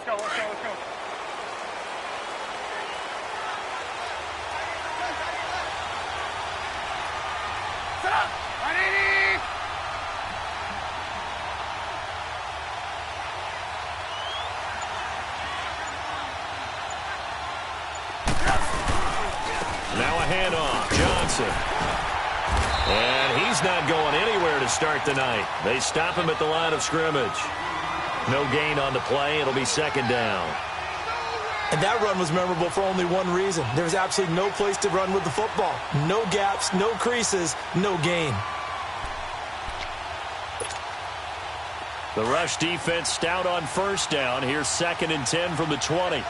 go, let's go, let's go. Set up! 180! Now a handoff. Johnson. And he's not going anywhere to start the night. They stop him at the line of scrimmage. No gain on the play. It'll be second down. And that run was memorable for only one reason. There was absolutely no place to run with the football. No gaps, no creases, no gain. The rush defense stout on first down. Here's 2nd and 10 from the 20.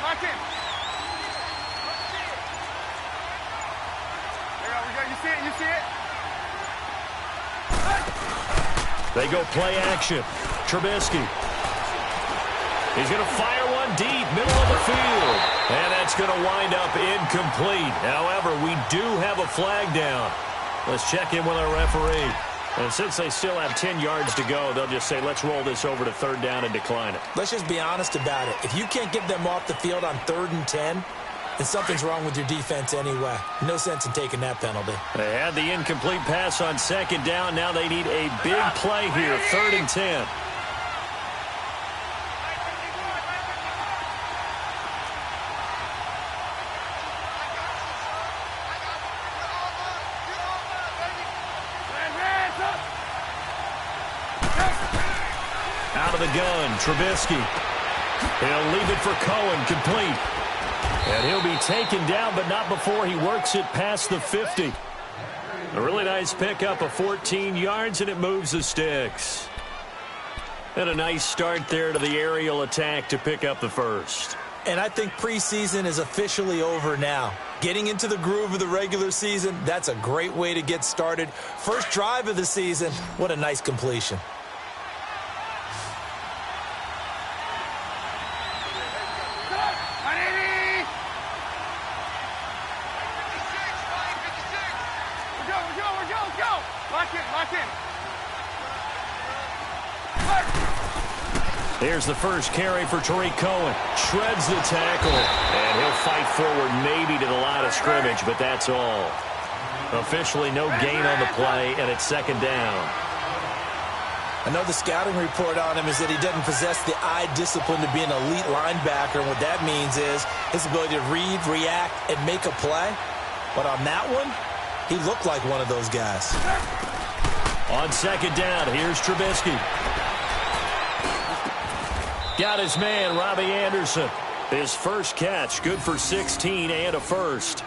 Lock in. There we go. You see it? You see it? They go play action. Trubisky. He's going to fire one deep, middle of the field. And that's going to wind up incomplete. However, we do have a flag down. Let's check in with our referee. And since they still have 10 yards to go, they'll just say, let's roll this over to 3rd down and decline it. Let's just be honest about it. If you can't get them off the field on 3rd and 10, then something's wrong with your defense anyway. No sense in taking that penalty. They had the incomplete pass on 2nd down. Now they need a big play here, 3rd and 10. Out of the gun, Trubisky. He'll leave it for Cohen, complete. And he'll be taken down, but not before he works it past the 50. A really nice pickup of 14 yards, and it moves the sticks. And a nice start there to the aerial attack to pick up the first. And I think preseason is officially over now. Getting into the groove of the regular season, that's a great way to get started. First drive of the season, what a nice completion. Here's the first carry for Tariq Cohen. Shreds the tackle. And he'll fight forward maybe to the line of scrimmage, but that's all. Officially no gain on the play, and it's 2nd down. I know the scouting report on him is that he doesn't possess the eye discipline to be an elite linebacker, and what that means is his ability to read, react, and make a play. But on that one, he looked like one of those guys. On 2nd down, here's Trubisky. Got his man, Robbie Anderson. His first catch, good for 16 and a first.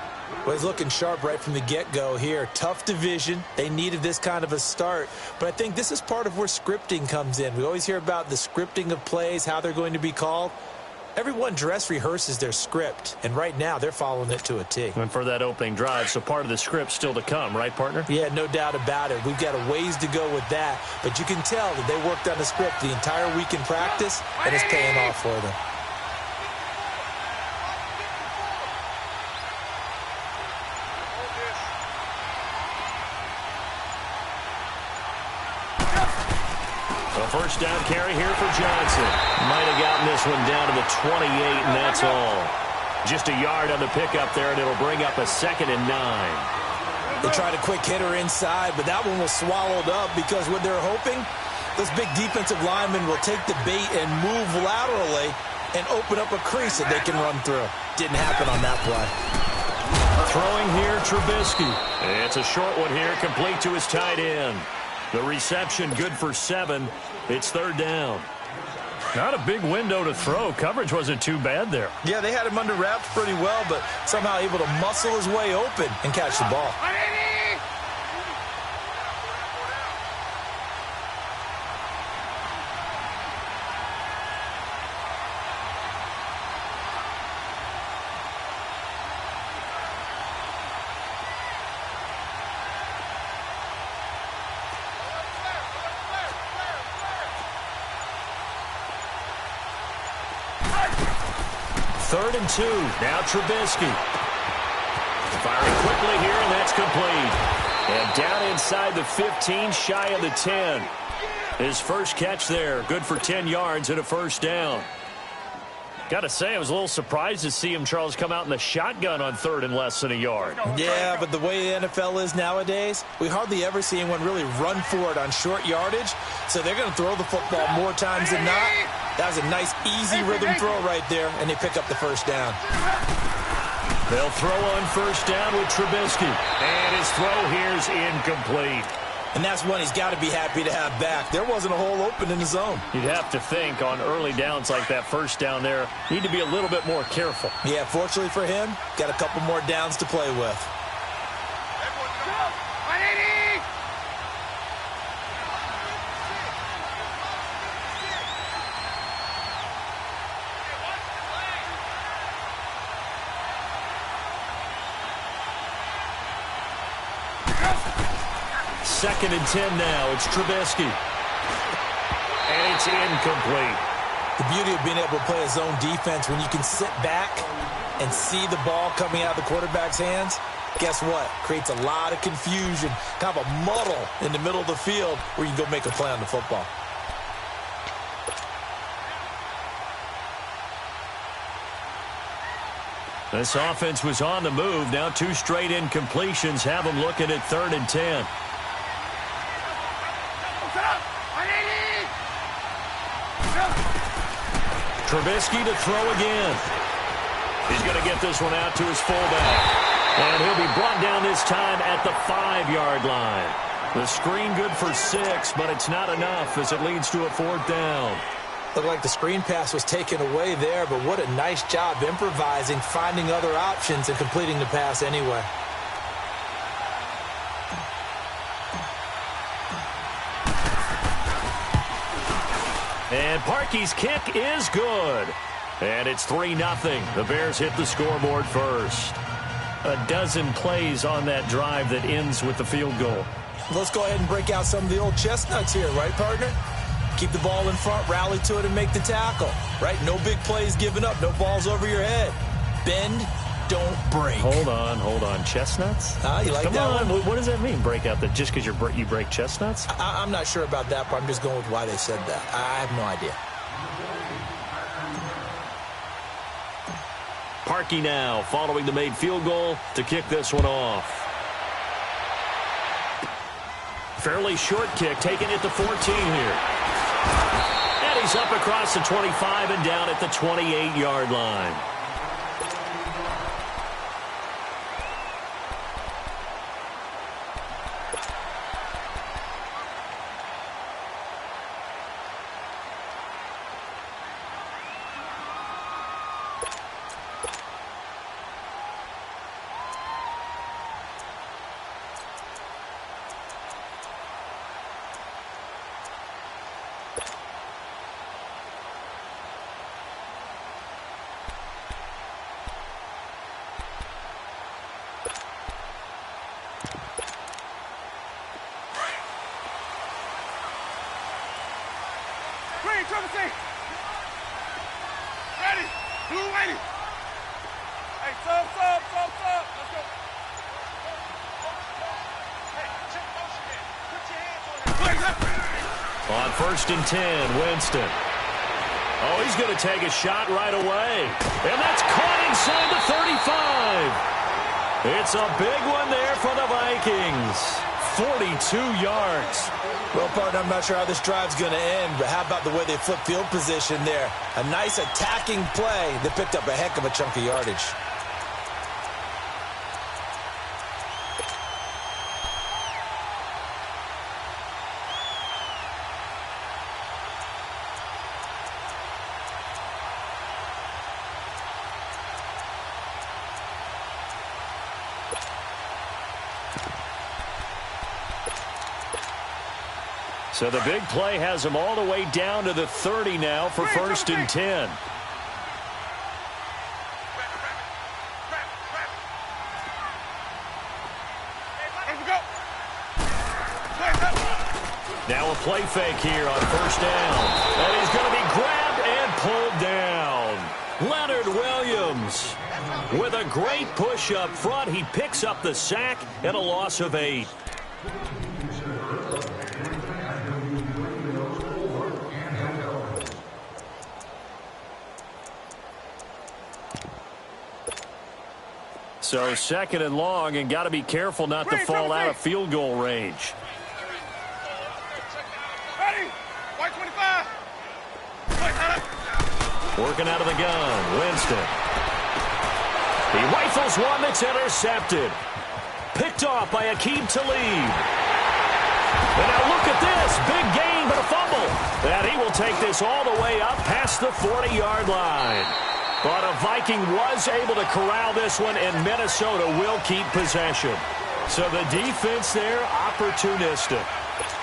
Well, he's looking sharp right from the get-go here. Tough division. They needed this kind of a start. But I think this is part of where scripting comes in. We always hear about the scripting of plays, how they're going to be called. Everyone dress rehearses their script, and right now they're following it to a T. And for that opening drive, so part of the script still to come, right, partner? Yeah, no doubt about it. We've got a ways to go with that, but you can tell that they worked on the script the entire week in practice, and it's paying off for them. First down carry here for Johnson. Might have gotten this one down to the 28, and that's all. Just a yard on the pickup there, and it'll bring up a 2nd and 9. They tried a quick hitter inside, but that one was swallowed up because what they're hoping, those big defensive linemen will take the bait and move laterally and open up a crease that they can run through. Didn't happen on that play. Throwing here, Trubisky. It's a short one here, complete to his tight end. The reception good for 7. It's 3rd down. Not a big window to throw. Coverage wasn't too bad there. Yeah, they had him under wraps pretty well, but somehow able to muscle his way open and catch the ball. Third and 2. Now Trubisky. Firing quickly here, and that's complete. And down inside the 15, shy of the 10. His first catch there, good for 10 yards and a first down. Got to say, I was a little surprised to see him, Charles, come out in the shotgun on third and less than a yard. Yeah, but the way the NFL is nowadays, we hardly ever see anyone really run for it on short yardage. So they're going to throw the football more times than not. That was a nice, easy rhythm throw right there, and they pick up the first down. They'll throw on first down with Trubisky. And his throw here is incomplete. And that's one he's got to be happy to have back. There wasn't a hole open in the zone. You'd have to think on early downs like that first down there, need to be a little bit more careful. Yeah, fortunately for him, got a couple more downs to play with. Second and 10 now. It's Trubisky. And it's incomplete. The beauty of being able to play a zone defense when you can sit back and see the ball coming out of the quarterback's hands, guess what? Creates a lot of confusion, kind of a muddle in the middle of the field where you can go make a play on the football. This offense was on the move. Now 2 straight incompletions have them looking at 3rd and 10. Trubisky to throw again. He's going to get this one out to his fullback. And he'll be brought down this time at the 5-yard line. The screen good for 6, but it's not enough as it leads to a 4th down. Looked like the screen pass was taken away there, but what a nice job improvising, finding other options, and completing the pass anyway. And Parkey's kick is good. And it's 3-0. The Bears hit the scoreboard first. A dozen plays on that drive that ends with the field goal. Let's go ahead and break out some of the old chestnuts here, right, partner? Keep the ball in front, rally to it, and make the tackle, right? No big plays given up, no balls over your head. Bend, don't break. Hold on. Chestnuts? You like Come that on. one? What does that mean, break out? That just because you break chestnuts? I'm not sure about that, but I'm just going with why they said that. I have no idea. Parkey now following the made field goal to kick this one off. Fairly short kick, taking it to 14 here. And he's up across the 25 and down at the 28-yard line. Trubisky. Ready. Blue waiting. Hey, sub. Let's go. Hey, check motion in. Put your hands on it. On 1st and 10, Winston. Oh, he's going to take a shot right away. And that's caught inside the 35. It's a big one there for the Vikings. 42 yards. Well, partner, I'm not sure how this drive's going to end, but how about the way they flip field position there? A nice attacking play that picked up a heck of a chunk of yardage. So the big play has them all the way down to the 30 now for 1st and 10. Now a play fake here on 1st down. And he's going to be grabbed and pulled down. Leonard Williams with a great push up front. He picks up the sack and a loss of 8. So second and long, and got to be careful not to fall out of field goal range. Ready? White 25. Working out of the gun, Winston. He rifles one that's intercepted. Picked off by Aqib Talib. And now look at this. Big gain, but a fumble. And he will take this all the way up past the 40-yard line. But a Viking was able to corral this one, and Minnesota will keep possession. So the defense there, opportunistic.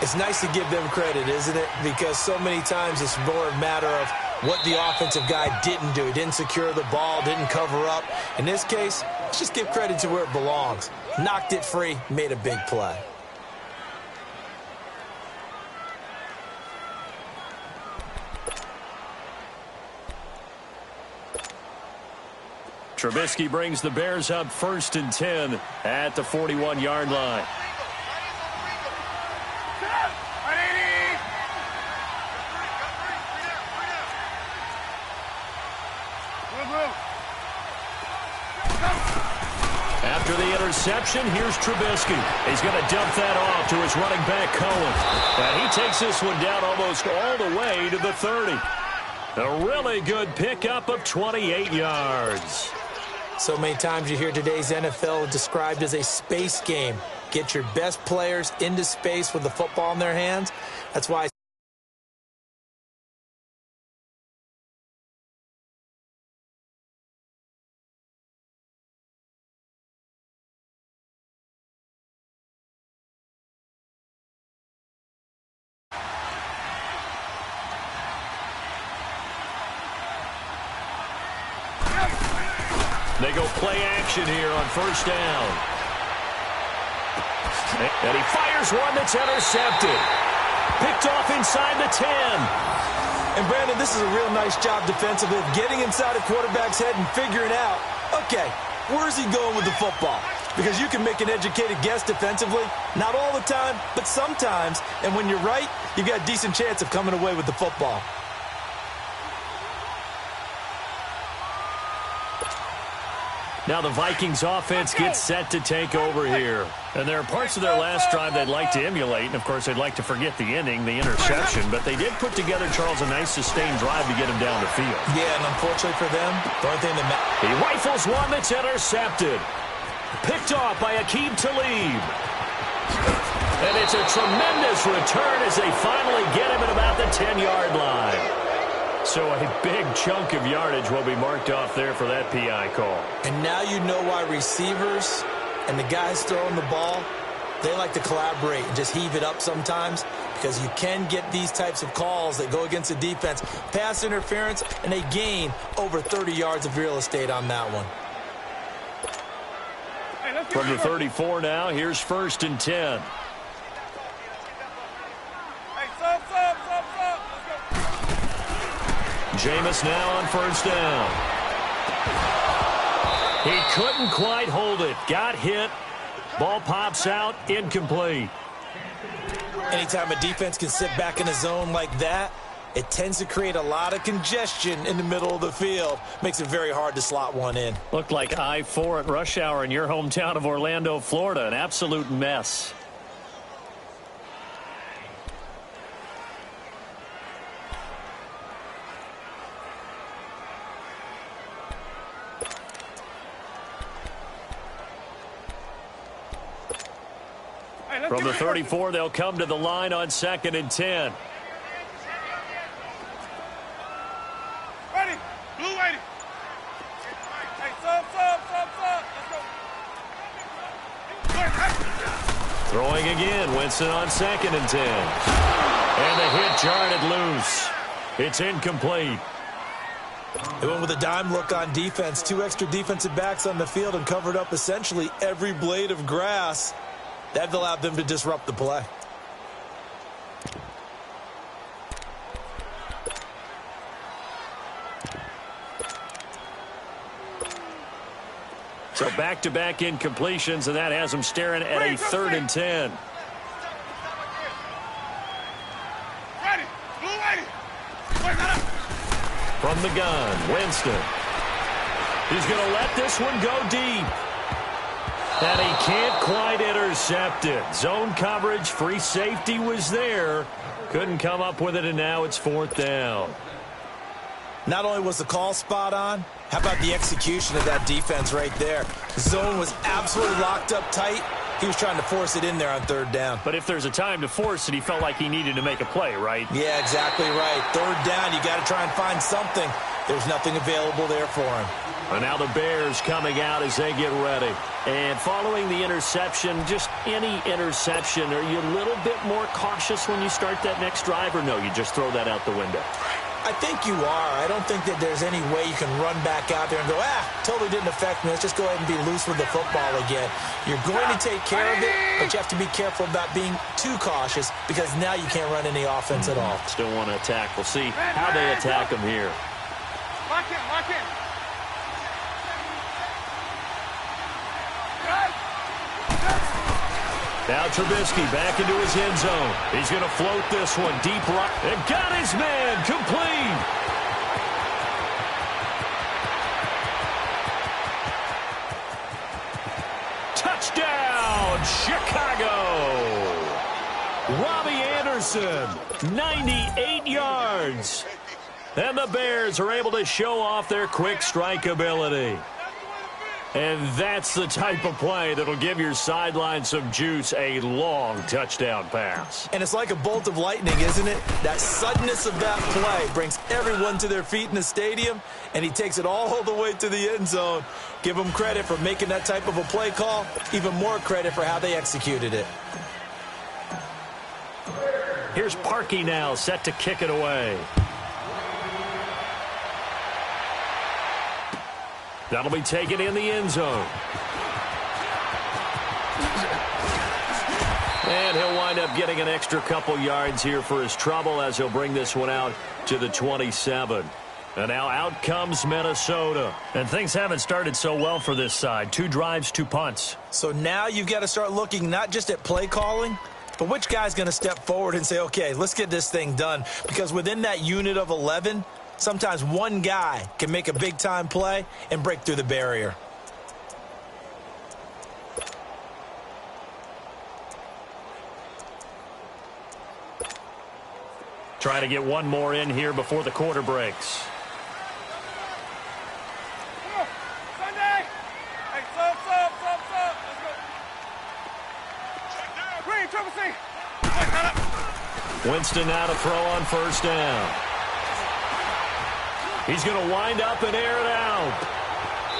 It's nice to give them credit, isn't it? Because so many times it's more a matter of what the offensive guy didn't do. He didn't secure the ball, didn't cover up. In this case, let's just give credit to where it belongs. Knocked it free, made a big play. Trubisky brings the Bears up 1st and 10 at the 41-yard line. After the interception, here's Trubisky. He's going to dump that off to his running back, Cohen. And he takes this one down almost all the way to the 30. A really good pickup of 28 yards. So many times you hear today's NFL described as a space game. Get your best players into space with the football in their hands. That's why they go play action here on 1st down. And he fires one that's intercepted. Picked off inside the 10. And, Brandon, this is a real nice job defensively of getting inside a quarterback's head and figuring out, okay, where's he going with the football? Because you can make an educated guess defensively. Not all the time, but sometimes. And when you're right, you've got a decent chance of coming away with the football. Now the Vikings offense gets set to take over here. And there are parts of their last drive they'd like to emulate. And, of course, they'd like to forget the ending, the interception. But they did put together, Charles, a nice sustained drive to get him down the field. Yeah, and unfortunately for them, the only thing that he rifles one that's intercepted. Picked off by Aqib Talib. And it's a tremendous return as they finally get him at about the 10-yard line. So a big chunk of yardage will be marked off there for that PI call. And now you know why receivers and the guys throwing the ball, they like to collaborate and just heave it up sometimes, because you can get these types of calls that go against the defense. Pass interference, and they gain over 30 yards of real estate on that one. From the 34 now, here's 1st and 10. Jameis now on 1st down. He couldn't quite hold it. Got hit. Ball pops out. Incomplete. Anytime a defense can sit back in a zone like that, it tends to create a lot of congestion in the middle of the field. Makes it very hard to slot one in. Looked like I-4 at rush hour in your hometown of Orlando, Florida. An absolute mess. From the 34, they'll come to the line on 2nd and 10. Ready? Blue waiting. Hey, sub. Let's go. Throwing again. Winston on 2nd and 10. And the hit jarred it loose. It's incomplete. They went with a dime look on defense. 2 extra defensive backs on the field and covered up essentially every blade of grass. That allowed them to disrupt the play. So back-to-back incompletions, and that has them staring at a 3rd and 10. From the gun, Winston. He's going to let this one go deep. And he can't quite intercept it. Zone coverage, free safety was there. Couldn't come up with it, and now it's 4th down. Not only was the call spot on, how about the execution of that defense right there? Zone was absolutely locked up tight. He was trying to force it in there on 3rd down. But if there's a time to force it, he felt like he needed to make a play, right? Yeah, exactly right. 3rd down, you got to try and find something. There's nothing available there for him. And now the Bears coming out as they get ready. And following the interception, just any interception, are you a little bit more cautious when you start that next drive, or no, you just throw that out the window? I think you are. I don't think that there's any way you can run back out there and go, totally didn't affect me. Let's just go ahead and be loose with the football again. You're going to take care of it, but you have to be careful about being too cautious because now you can't run any offense at all. Still want to attack. We'll see how they attack him here. Lock in, lock in. Now Trubisky back into his end zone. He's going to float this one deep right. And got his man complete. Touchdown, Chicago. Robbie Anderson, 98 yards. And the Bears are able to show off their quick strike ability. And that's the type of play that'll give your sideline some juice, a long touchdown pass. And it's like a bolt of lightning, isn't it? That suddenness of that play brings everyone to their feet in the stadium, and he takes it all the way to the end zone. Give him credit for making that type of a play call, even more credit for how they executed it. Here's Parkey now, set to kick it away. That'll be taken in the end zone. And he'll wind up getting an extra couple yards here for his trouble as he'll bring this one out to the 27. And now out comes Minnesota. And things haven't started so well for this side. 2 drives, 2 punts. So now you've got to start looking not just at play calling, but which guy's going to step forward and say, okay, let's get this thing done. Because within that unit of 11, sometimes one guy can make a big-time play and break through the barrier. Trying to get one more in here before the quarter breaks. Sunday! Hey, sub. Let's go. Green, triple C. Winston now to throw on 1st down. He's going to wind up and air it out.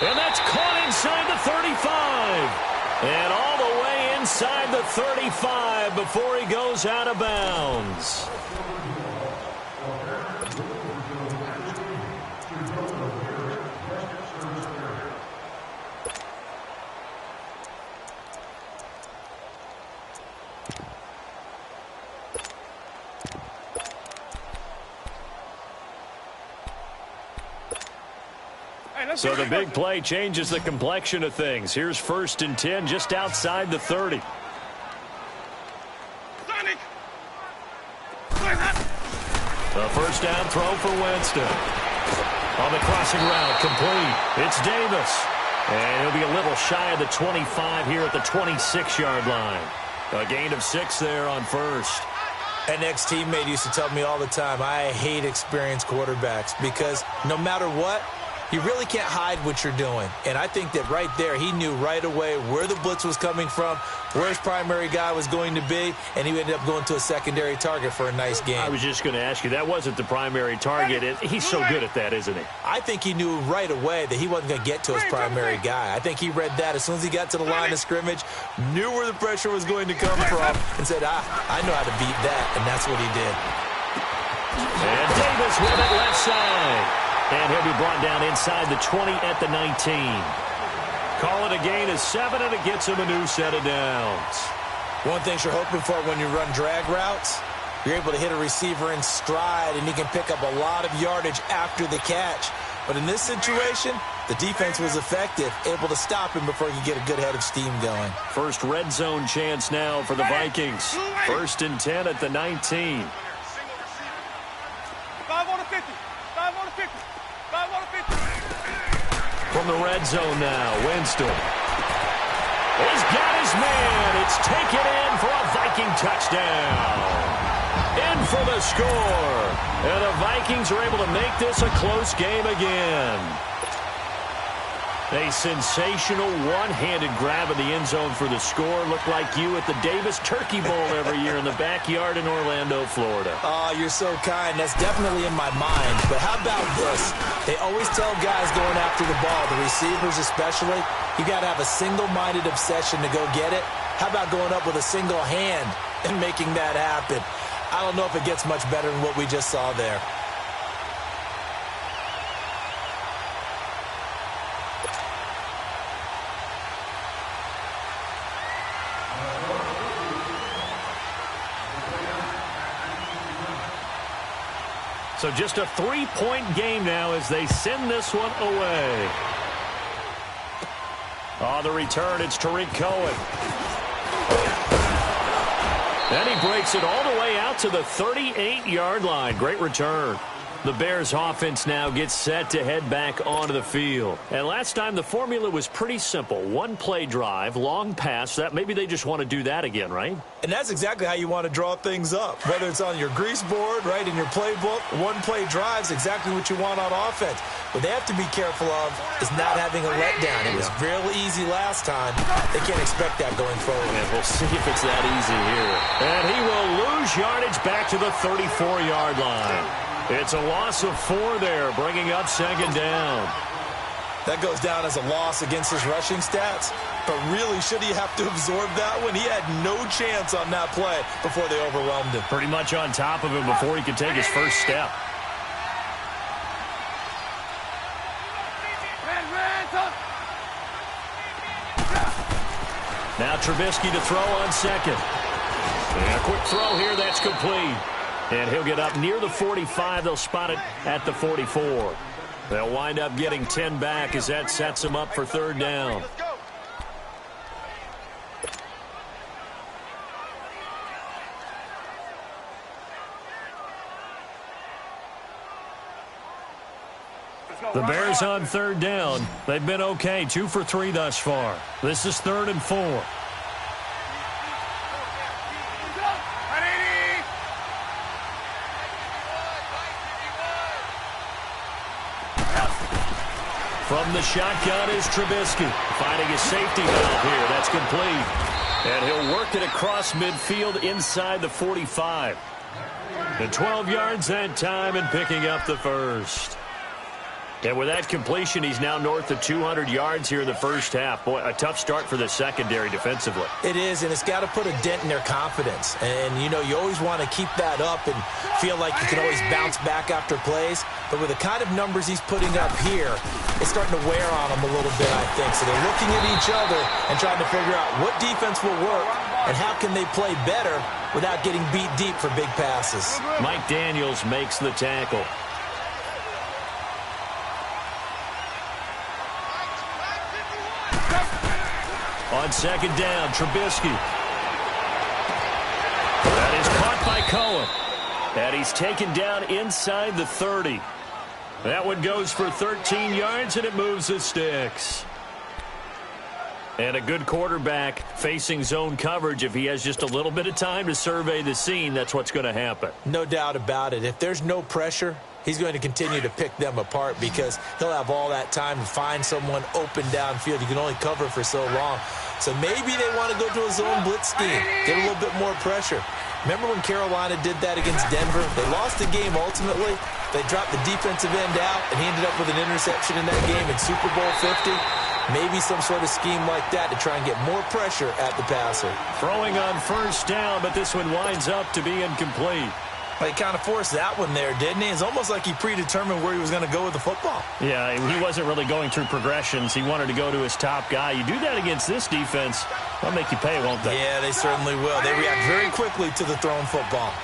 And that's caught inside the 35. And all the way inside the 35 before he goes out of bounds. So the big play changes the complexion of things. Here's 1st and 10 just outside the 30. The 1st down throw for Winston. On the crossing route, complete. It's Davis. And he'll be a little shy of the 25 here at the 26-yard line. A gain of 6 there on 1st. An ex-teammate used to tell me all the time, I hate experienced quarterbacks because no matter what, you really can't hide what you're doing. And I think that right there, he knew right away where the blitz was coming from, where his primary guy was going to be, and he ended up going to a secondary target for a nice game. I was just going to ask you, that wasn't the primary target. He's so good at that, isn't he? I think he knew right away that he wasn't going to get to his primary guy. I think he read that as soon as he got to the line of scrimmage, knew where the pressure was going to come from, and said, I know how to beat that, and that's what he did. And Davis with it left side. And he'll be brought down inside the 20 at the 19. Call it a gain of 7, and it gets him a new set of downs. One thing you're hoping for when you run drag routes, you're able to hit a receiver in stride, and he can pick up a lot of yardage after the catch. But in this situation, the defense was effective, able to stop him before he could get a good head of steam going. First red zone chance now for the Vikings. 1st and 10 at the 19. 5 on the 50. 5 on the 50. From the red zone now, Winston. He's got his man. It's taken in for a Viking touchdown. In for the score. And the Vikings are able to make this a close game again. A sensational one-handed grab in the end zone for the score. Looked like you at the Davis Turkey Bowl every year in the backyard in Orlando, Florida. Oh, you're so kind. That's definitely in my mind. But how about this? They always tell guys going after the ball, the receivers especially, you got to have a single-minded obsession to go get it. How about going up with a single hand and making that happen? I don't know if it gets much better than what we just saw there. So just a three-point game now as they send this one away. On the return, it's Tariq Cohen. And he breaks it all the way out to the 38-yard line. Great return. The Bears offense now gets set to head back onto the field. And last time the formula was pretty simple. One-play drive, long pass. That maybe they just want to do that again, right? And that's exactly how you want to draw things up. Whether it's on your grease board, right, in your playbook, one-play drive is exactly what you want on offense. What they have to be careful of is not having a letdown. It was real easy last time. They can't expect that going forward. And we'll see if it's that easy here. And he will lose yardage back to the 34-yard line. It's a loss of 4 there, bringing up second down. That goes down as a loss against his rushing stats. But really, should he have to absorb that one? He had no chance on that play before they overwhelmed him. Pretty much on top of him before he could take his first step. Now Trubisky to throw on second. And a quick throw here, that's complete. And he'll get up near the 45. They'll spot it at the 44. They'll wind up getting 10 back as that sets them up for third down. The Bears on third down. They've been okay, 2 for 3 thus far. This is 3rd and 4. From the shotgun is Trubisky, finding his safety valve here. That's complete. And he'll work it across midfield inside the 45. And 12 yards that time and picking up the first. And with that completion, he's now north of 200 yards here in the first half. Boy, a tough start for the secondary defensively. It is, and it's got to put a dent in their confidence. And, you know, you always want to keep that up and feel like you can always bounce back after plays. But with the kind of numbers he's putting up here, it's starting to wear on them a little bit, I think. So they're looking at each other and trying to figure out what defense will work and how can they play better without getting beat deep for big passes. Mike Daniels makes the tackle. On second down, Trubisky. That is caught by Cohen. And he's taken down inside the 30. That one goes for 13 yards, and it moves the sticks. And a good quarterback facing zone coverage. If he has just a little bit of time to survey the scene, that's what's going to happen. No doubt about it. If there's no pressure, he's going to continue to pick them apart because he'll have all that time to find someone open downfield. You can only cover for so long. So maybe they want to go to a zone blitz scheme, get a little bit more pressure. Remember when Carolina did that against Denver? They lost the game ultimately. They dropped the defensive end out, and he ended up with an interception in that game in Super Bowl 50. Maybe some sort of scheme like that to try and get more pressure at the passer. Throwing on first down, but this one winds up to be incomplete. Well, he kind of forced that one there, didn't he? It's almost like he predetermined where he was going to go with the football. Yeah, he wasn't really going through progressions. He wanted to go to his top guy. You do that against this defense, they'll make you pay, won't they? Yeah, they certainly will. They react very quickly to the thrown football.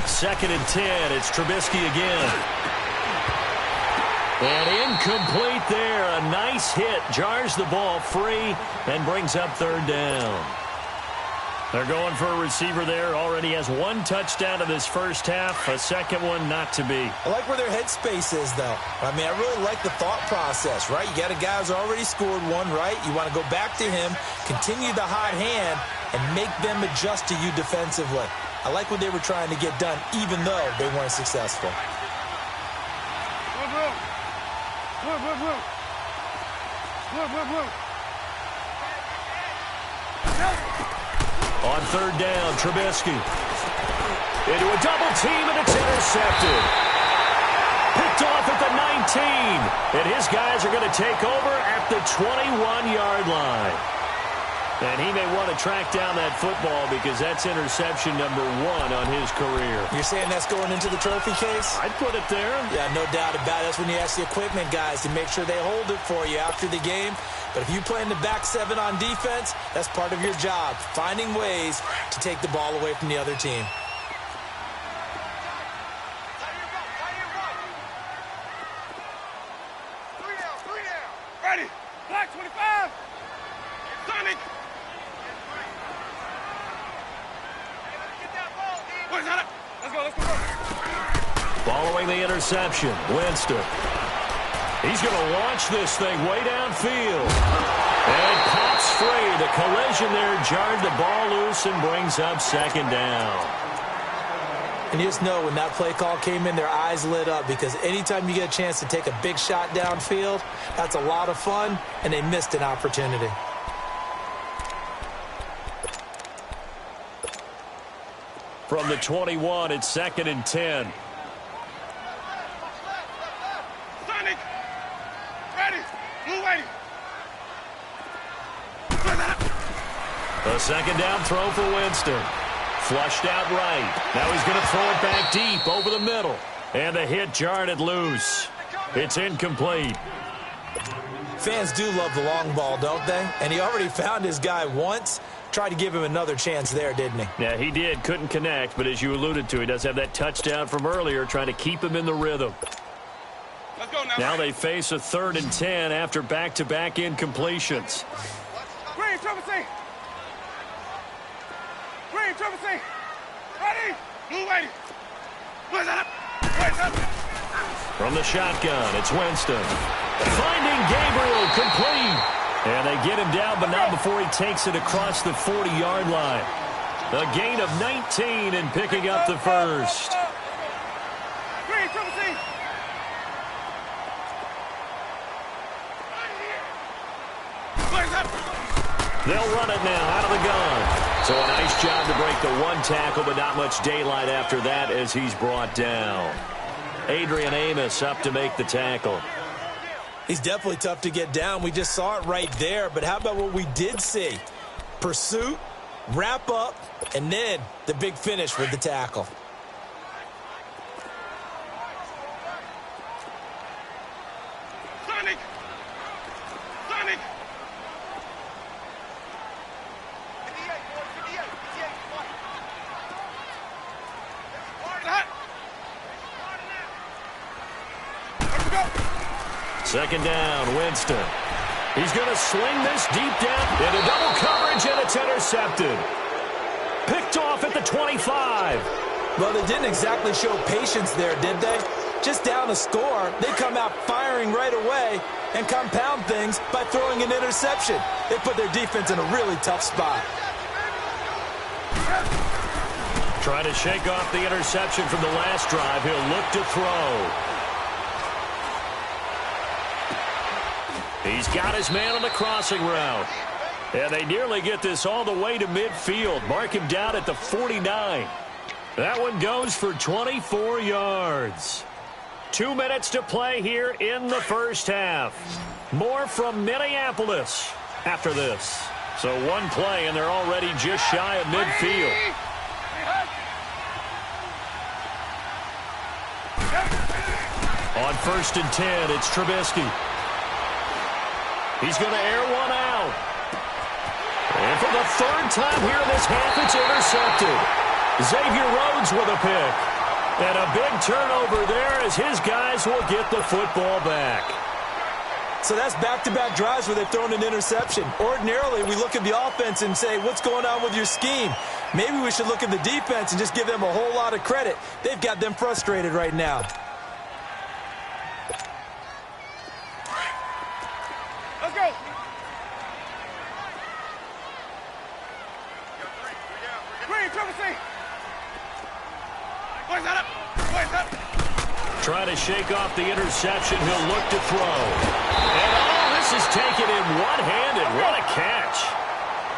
2nd and 10. It's Trubisky again. And incomplete there. A nice hit. Jars the ball free and brings up 3rd down. They're going for a receiver there. Already has 1 touchdown in this first half. A second one not to be. I like where their headspace is, though. I mean, I really like the thought process, right? You got a guy who's already scored one, right? You want to go back to him, continue the hot hand, and make them adjust to you defensively. I like what they were trying to get done, even though they weren't successful. On 3rd down, Trubisky. Into a double team, and it's intercepted. Picked off at the 19. And his guys are going to take over at the 21-yard line. And he may want to track down that football because that's interception number 1 on his career. You're saying that's going into the trophy case? I'd put it there. Yeah, no doubt about it. That's when you ask the equipment guys to make sure they hold it for you after the game. But if you play in the back 7 on defense, that's part of your job, finding ways to take the ball away from the other team. Ready. Black 25. Sonic. Let's go. Following the interception, Winston. He's going to launch this thing way downfield. And it pops free. The collision there jarred the ball loose and brings up 2nd down. And you just know when that play call came in, their eyes lit up because anytime you get a chance to take a big shot downfield, that's a lot of fun, and they missed an opportunity. From the 21, it's 2nd and 10. Sonic. Ready. Blue waiting. A 2nd down throw for Winston. Flushed out right. Now he's going to throw it back deep over the middle. And the hit jarred it loose. It's incomplete. Fans do love the long ball, don't they? And he already found his guy once. Tried to give him another chance there, didn't he? Yeah, he did. Couldn't connect, but as you alluded to, he does have that touchdown from earlier, trying to keep him in the rhythm. Let's go now. Now they face a 3rd and 10 after back-to-back incompletions. Green, Trubisky. Green, Trubisky. Ready. Blue waiting. Where's that up? From the shotgun, it's Winston. Finding Gabriel, complete. And they get him down, but not before he takes it across the 40-yard line. A gain of 19 and picking up the first. Green, Trubisky. They'll run it now out of the gun. So a nice job to break the 1 tackle, but not much daylight after that as he's brought down. Adrian Amos up to make the tackle. He's definitely tough to get down. We just saw it right there. But how about what we did see? Pursuit, wrap up, and then the big finish with the tackle. Sonic. Sonic. 2nd down, Winston. He's going to sling this deep down into double coverage, and it's intercepted. Picked off at the 25. Well, they didn't exactly show patience there, did they? Just down a score, they come out firing right away and compound things by throwing an interception. They put their defense in a really tough spot. Trying to shake off the interception from the last drive. He'll look to throw. He's got his man on the crossing route. And they nearly get this all the way to midfield. Mark him down at the 49. That one goes for 24 yards. 2 minutes to play here in the first half. More from Minneapolis after this. So 1 play, and they're already just shy of midfield. On 1st and 10, it's Trubisky. He's going to air one out. And for the 3rd time here in this half, it's intercepted. Xavier Rhodes with a pick. And a big turnover there as his guys will get the football back. So that's back-to-back drives where they've thrown an interception. Ordinarily, we look at the offense and say, what's going on with your scheme? Maybe we should look at the defense and just give them a whole lot of credit. They've got them frustrated right now. Let's go. Green, triple C. Boys up. Boys up. Trying to shake off the interception. He'll look to throw. And this is taken in one-handed. What a catch.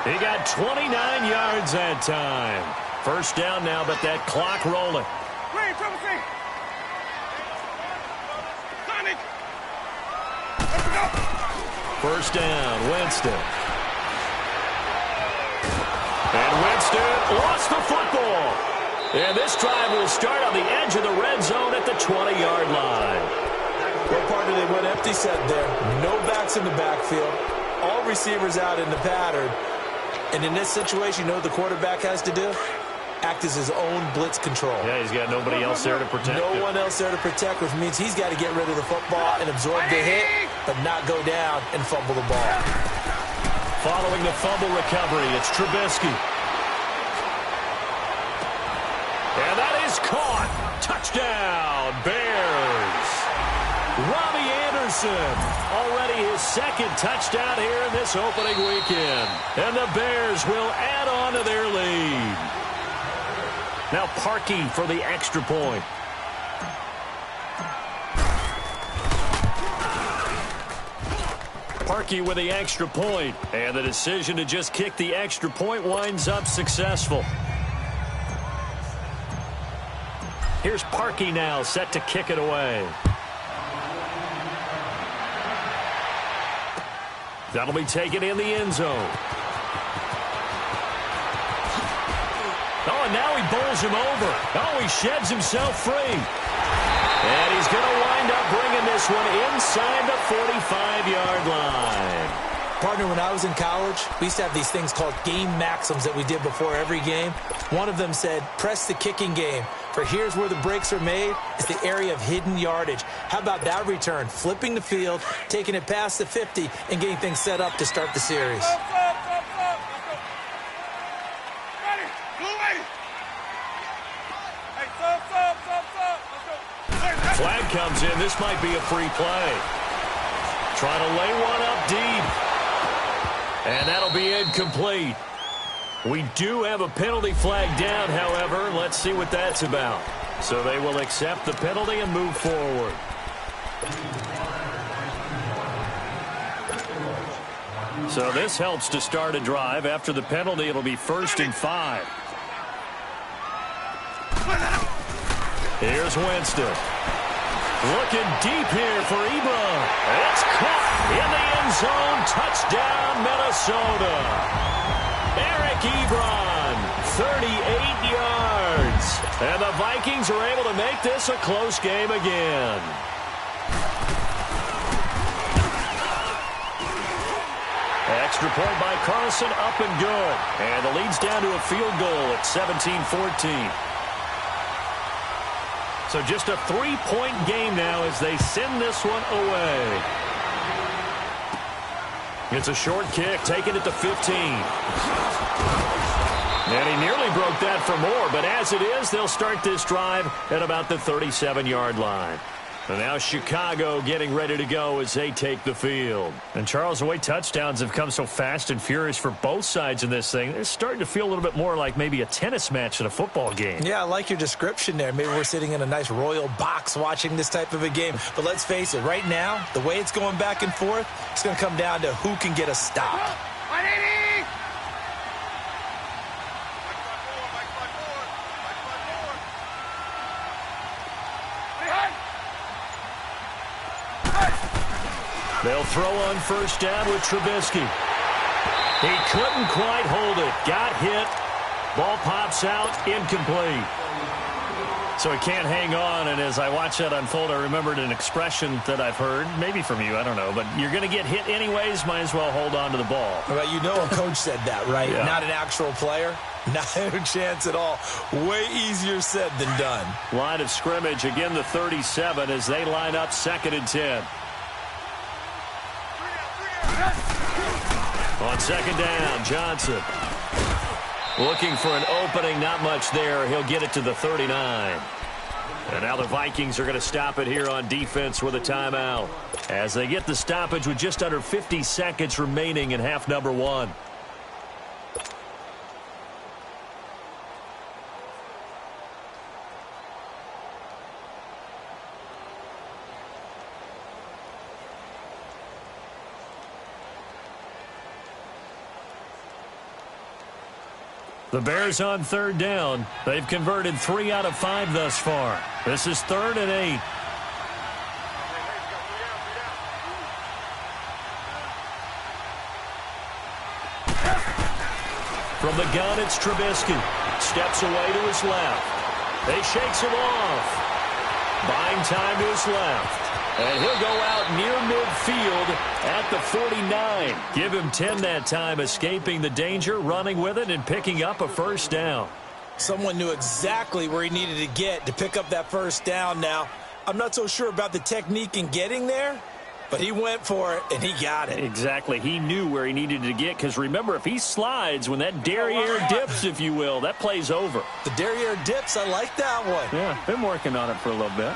He got 29 yards that time. First down now, but that clock rolling. Green, triple C. Sonic. Let's go. First down, Winston. And Winston lost the football. And this drive will start on the edge of the red zone at the 20-yard line. What part do they went empty set there? No backs in the backfield. All receivers out in the pattern. And in this situation, you know what the quarterback has to do? Act as his own blitz control. Yeah, he's got nobody else there to protect him. No one else there to protect, which means he's got to get rid of the football and absorb the hit, but not go down and fumble the ball. Following the fumble recovery, it's Trubisky. And that is caught. Touchdown, Bears. Robbie Anderson, already his second touchdown here in this opening weekend. And the Bears will add on to their lead. Now Parkey for the extra point. Parkey with the extra point. And the decision to just kick the extra point winds up successful. Here's Parkey now, set to kick it away. That'll be taken in the end zone. Oh, and now he bowls him over. Oh, he sheds himself free. And he's going to wind up bringing this one inside the 45-yard line. Partner, when I was in college, we used to have these things called game maxims that we did before every game. One of them said, press the kicking game. For here's where the breaks are made. It's the area of hidden yardage. How about that return? Flipping the field, taking it past the 50, and getting things set up to start the series. Ready. Blue lady. Hey, let's go. Flag comes in. This might be a free play. Trying to lay one up deep. And that'll be incomplete. We do have a penalty flag down, however. Let's see what that's about. So they will accept the penalty and move forward. So this helps to start a drive. After the penalty, it'll be 1st and 5. Here's Winston. Looking deep here for Ebron. It's caught in the end zone. Touchdown, Minnesota. Eric Ebron, 38 yards. And the Vikings are able to make this a close game again. Extra point by Carlson, up and good. And the lead's down to a field goal at 17-14. So just a 3-point game now as they send this one away. It's a short kick, taking it to 15. And he nearly broke that for more, but as it is, they'll start this drive at about the 37-yard line. And now Chicago getting ready to go as they take the field. And Charles, the way touchdowns have come so fast and furious for both sides in this thing, it's starting to feel a little bit more like maybe a tennis match in a football game. Yeah, I like your description there. Maybe we're sitting in a nice royal box watching this type of a game. But let's face it, right now, the way it's going back and forth, it's going to come down to who can get a stop. 180! They'll throw on first down with Trubisky. He couldn't quite hold it. Got hit. Ball pops out. Incomplete. So he can't hang on, and as I watch that unfold, I remembered an expression that I've heard, maybe from you, I don't know, but you're going to get hit anyways, might as well hold on to the ball. Well, you know a coach said that, right? Yeah. Not an actual player. Not a chance at all. Way easier said than done. Line of scrimmage, again the 37 as they line up 2nd and 10. On 2nd down, Johnson. Looking for an opening, not much there. He'll get it to the 39. And now the Vikings are going to stop it here on defense with a timeout, as they get the stoppage with just under 50 seconds remaining in half number 1. The Bears on 3rd down. They've converted 3 out of 5 thus far. This is 3rd and 8. From the gun, it's Trubisky. Steps away to his left. They shakes him off. Buying time to his left. And he'll go out near midfield at the 49. Give him 10 that time, escaping the danger, running with it, and picking up a 1st down. Someone knew exactly where he needed to get to pick up that 1st down now. I'm not so sure about the technique in getting there, but he went for it, and he got it. Exactly. He knew where he needed to get, because remember, if he slides, when that derriere dips, if you will, that play's over. The derriere dips, I like that one. Yeah, been working on it for a little bit.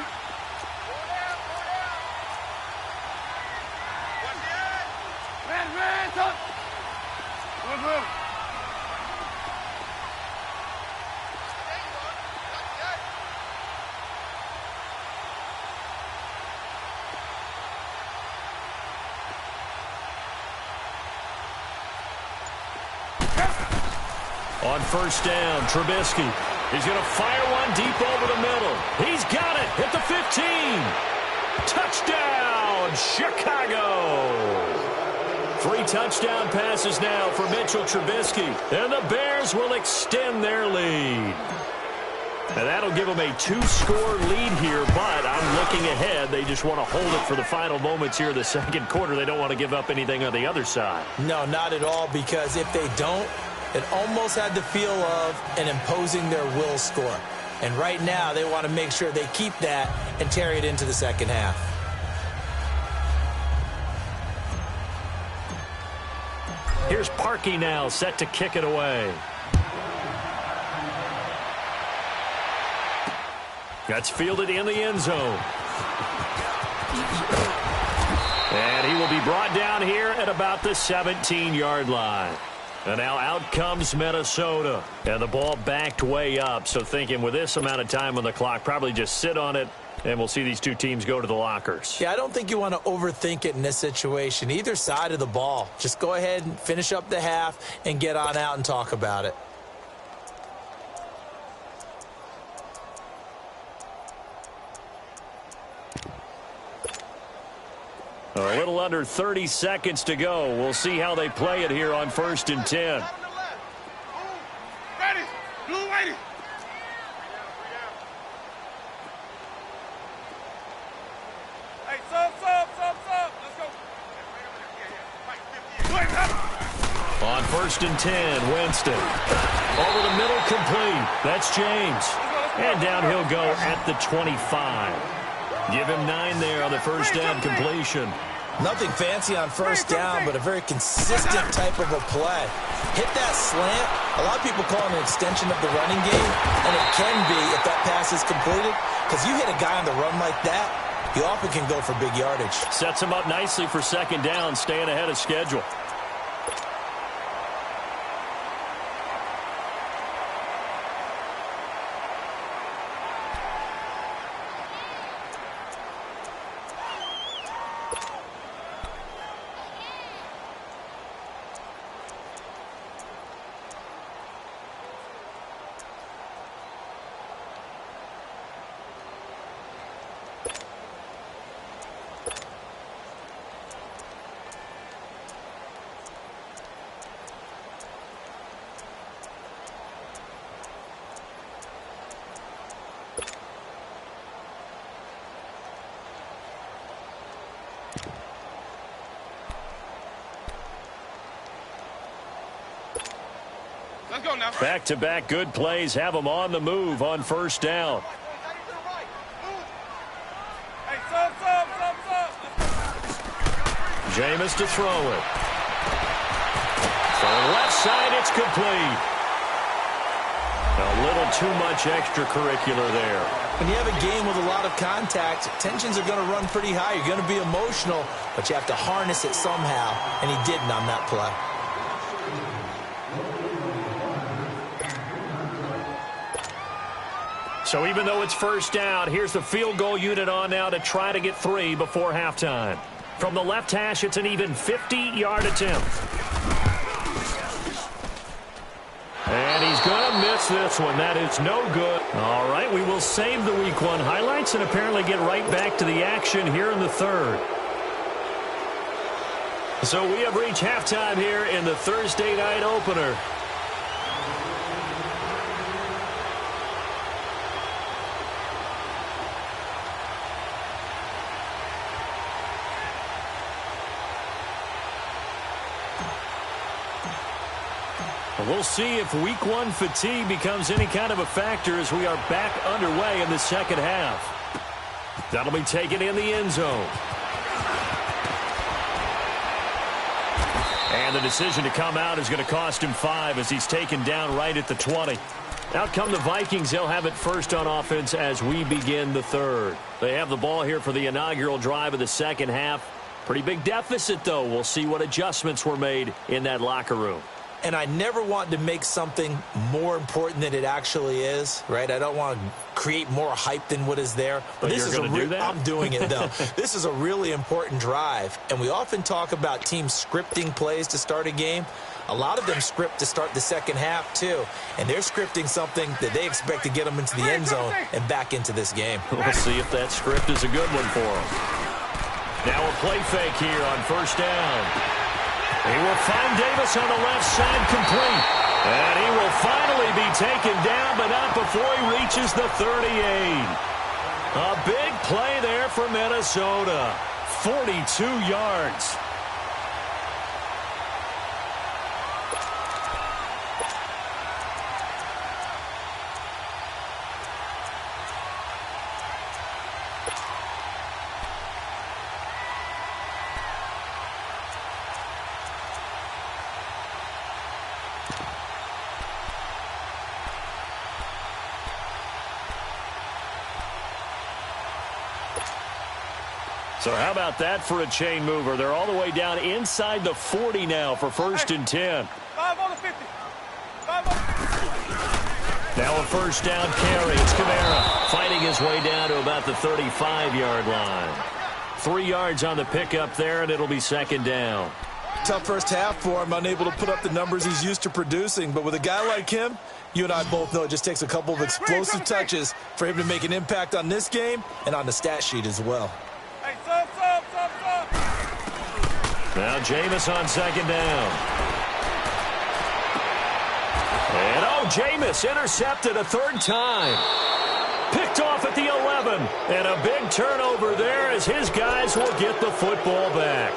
On 1st down, Trubisky. He's going to fire one deep over the middle. He's got it. Hit the 15. Touchdown, Chicago. 3 touchdown passes now for Mitchell Trubisky. And the Bears will extend their lead. And that'll give them a 2-score lead here, but I'm looking ahead. They just want to hold it for the final moments here of the 2nd quarter. They don't want to give up anything on the other side. No, not at all, because if they don't, it almost had the feel of an imposing their will score. And right now, they want to make sure they keep that and carry it into the 2nd half. Here's Parkey now, set to kick it away. That's fielded in the end zone. And he will be brought down here at about the 17-yard line. And now out comes Minnesota. And the ball backed way up. So thinking with this amount of time on the clock, probably just sit on it, and we'll see these 2 teams go to the lockers. Yeah, I don't think you want to overthink it in this situation. Either side of the ball. Just go ahead and finish up the half and get on out and talk about it. A little under 30 seconds to go. We'll see how they play it here on 1st and 10. Ready. Blue waiting. Hey, sub. Let's go. On 1st and 10, Winston. Over the middle, complete. That's James. And down he'll go at the 25. Give him 9 there on the 1st down completion. Nothing fancy on 1st down, but a very consistent type of a play. Hit that slant. A lot of people call it an extension of the running game, and it can be if that pass is completed, because you hit a guy on the run like that, you often can go for big yardage. Sets him up nicely for 2nd down, staying ahead of schedule. Let's go now. Back-to-back good plays have them on the move on first down. Hey, sub. Jameis to throw it. For the left side, it's complete. A little too much extracurricular there. When you have a game with a lot of contact, tensions are going to run pretty high. You're going to be emotional, but you have to harness it somehow, and he didn't on that play. So even though it's first down, here's the field goal unit on now to try to get 3 before halftime. From the left hash, it's an even 50-yard attempt. And he's going to miss this one. That is no good. All right, we will save the Week 1 highlights and apparently get right back to the action here in the third. So we have reached halftime here in the Thursday night opener. We'll see if Week 1 fatigue becomes any kind of a factor as we are back underway in the second half. That'll be taken in the end zone. And the decision to come out is going to cost him 5 as he's taken down right at the 20. Out come the Vikings. They'll have it first on offense as we begin the third. They have the ball here for the inaugural drive of the second half. Pretty big deficit, though. We'll see what adjustments were made in that locker room. And I never want to make something more important than it actually is, right? I don't want to create more hype than what is there. But this you're going to do that? I'm doing it, though. This is a really important drive. And we often talk about teams scripting plays to start a game. A lot of them script to start the second half, too. And they're scripting something that they expect to get them into the end zone and back into this game. We'll see if that script is a good one for them. Now a play fake here on first down. He will find Davis on the left side complete. And he will finally be taken down, but not before he reaches the 38. A big play there for Minnesota. 42 yards. So how about that for a chain mover? They're all the way down inside the 40 now for first and 10. 5 on the 50. 5 on the... Now a first down carry. It's Kamara fighting his way down to about the 35-yard line. 3 yards on the pickup there, and it'll be second down. Tough first half for him, unable to put up the numbers he's used to producing. But with a guy like him, you and I both know it just takes a couple of explosive touches for him to make an impact on this game and on the stat sheet as well. Hey, sub. Now Jameis on second down. And Jameis intercepted a third time. Picked off at the 11. And a big turnover there as his guys will get the football back.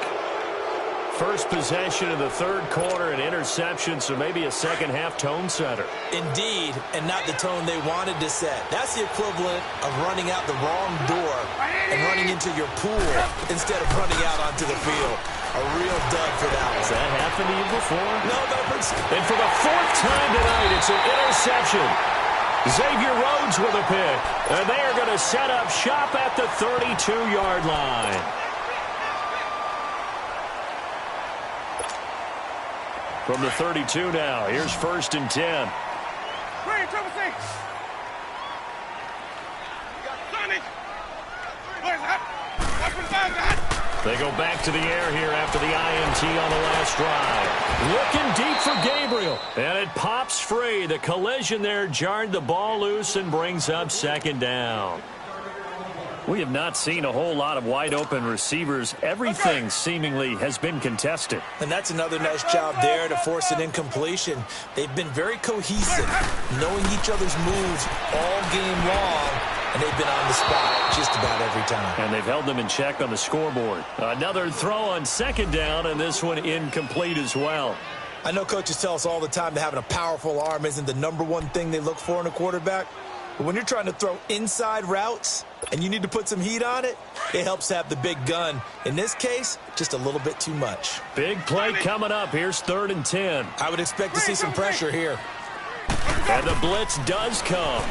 First possession of the third quarter, an interception, so maybe a second-half tone setter. Indeed, and not the tone they wanted to set. That's the equivalent of running out the wrong door and running into your pool instead of running out onto the field. A real dud for that one. Has that happened to you before? No. And for the fourth time tonight, it's an interception. Xavier Rhodes with a pick. And they are going to set up shop at the 32-yard line. From the 32 now, here's first and 10. Green, triple C. Sonny. Where's that? That's what that. They go back to the air here after the INT on the last drive. Looking deep for Gabriel. And it pops free. The collision there jarred the ball loose and brings up second down. We have not seen a whole lot of wide-open receivers. Everything seemingly has been contested. And that's another nice job there to force an incompletion. They've been very cohesive, knowing each other's moves all game long, and they've been on the spot just about every time. And they've held them in check on the scoreboard. Another throw on second down, and this one incomplete as well. I know coaches tell us all the time that having a powerful arm isn't the #1 thing they look for in a quarterback. But when you're trying to throw inside routes and you need to put some heat on it, it helps to have the big gun. In this case, just a little bit too much. Big play coming up. Here's 3rd and 10. I would expect to see some pressure here. And the blitz does come.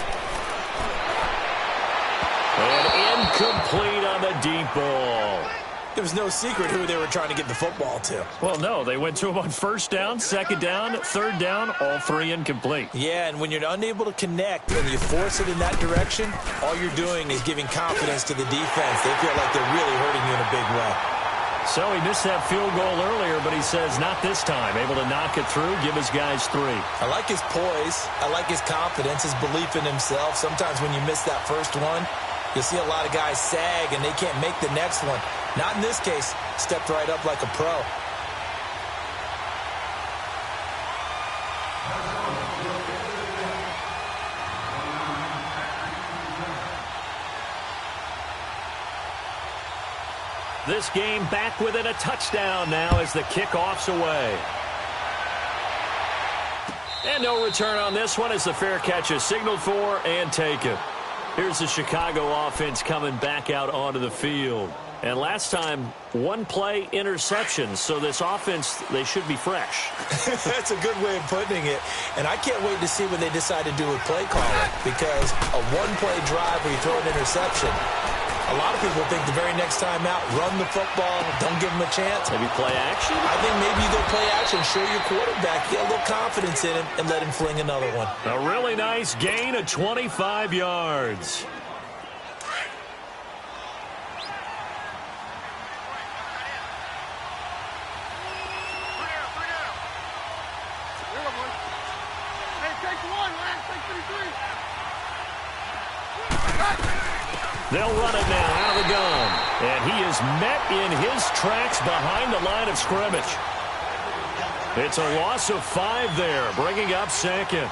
And incomplete on the deep ball. It was no secret who they were trying to get the football to. Well, no, they went to him on 1st down, 2nd down, 3rd down, all 3 incomplete. Yeah, and when you're unable to connect and you force it in that direction, all you're doing is giving confidence to the defense. They feel like they're really hurting you in a big way. So he missed that field goal earlier, but he says not this time. Able to knock it through, give his guys 3. I like his poise. I like his confidence, his belief in himself. Sometimes when you miss that first one, you'll see a lot of guys sag and they can't make the next one. Not in this case. Stepped right up like a pro. This game back within a touchdown now as the kickoff's away. And no return on this one as the fair catch is signaled for and taken. Here's the Chicago offense coming back out onto the field. And last time, 1 play interception. So this offense, they should be fresh. That's a good way of putting it. And I can't wait to see what they decide to do with play calling. Because a 1-play drive where you throw an interception, a lot of people think the very next time out, run the football, don't give them a chance. Maybe play action? I think maybe you go play action, show your quarterback, get a little confidence in him, and let him fling another one. A really nice gain of 25 yards. They'll run it now out of the gun. And he is met in his tracks behind the line of scrimmage. It's a loss of 5 there, bringing up 2nd.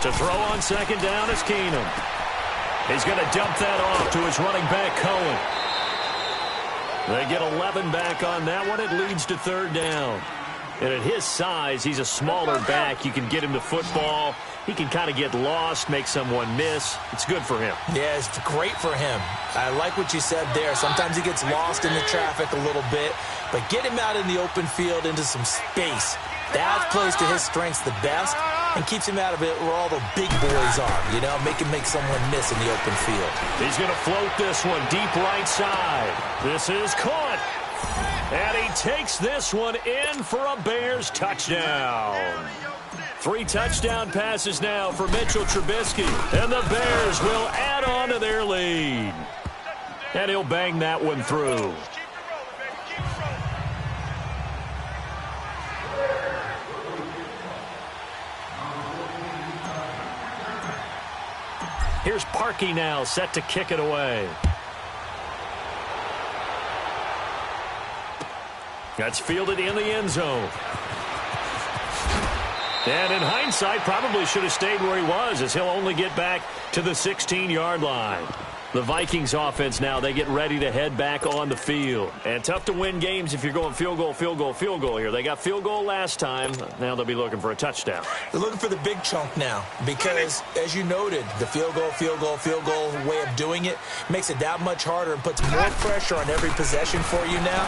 To throw on 2nd down is Keenum. He's going to dump that off to his running back, Cohen. They get 11 back on that one. It leads to 3rd down. And at his size, he's a smaller back. You can get him to football. He can kind of get lost, make someone miss. It's good for him. Yeah, it's great for him. I like what you said there. Sometimes he gets lost in the traffic a little bit. But get him out in the open field into some space. That plays to his strengths the best and keeps him out of it where all the big boys are. You know, make him make someone miss in the open field. He's going to float this one deep right side. This is caught. And he takes this one in for a Bears touchdown. 3 touchdown passes now for Mitchell Trubisky. And the Bears will add on to their lead. And he'll bang that one through. Here's Parkey now, set to kick it away. That's fielded in the end zone. And in hindsight, probably should have stayed where he was, as he'll only get back to the 16-yard line. The Vikings offense now, they get ready to head back on the field. And tough to win games if you're going field goal, field goal, field goal here. They got field goal last time. Now they'll be looking for a touchdown. They're looking for the big chunk now because, as you noted, the field goal way of doing it makes it that much harder and puts more pressure on every possession for you now.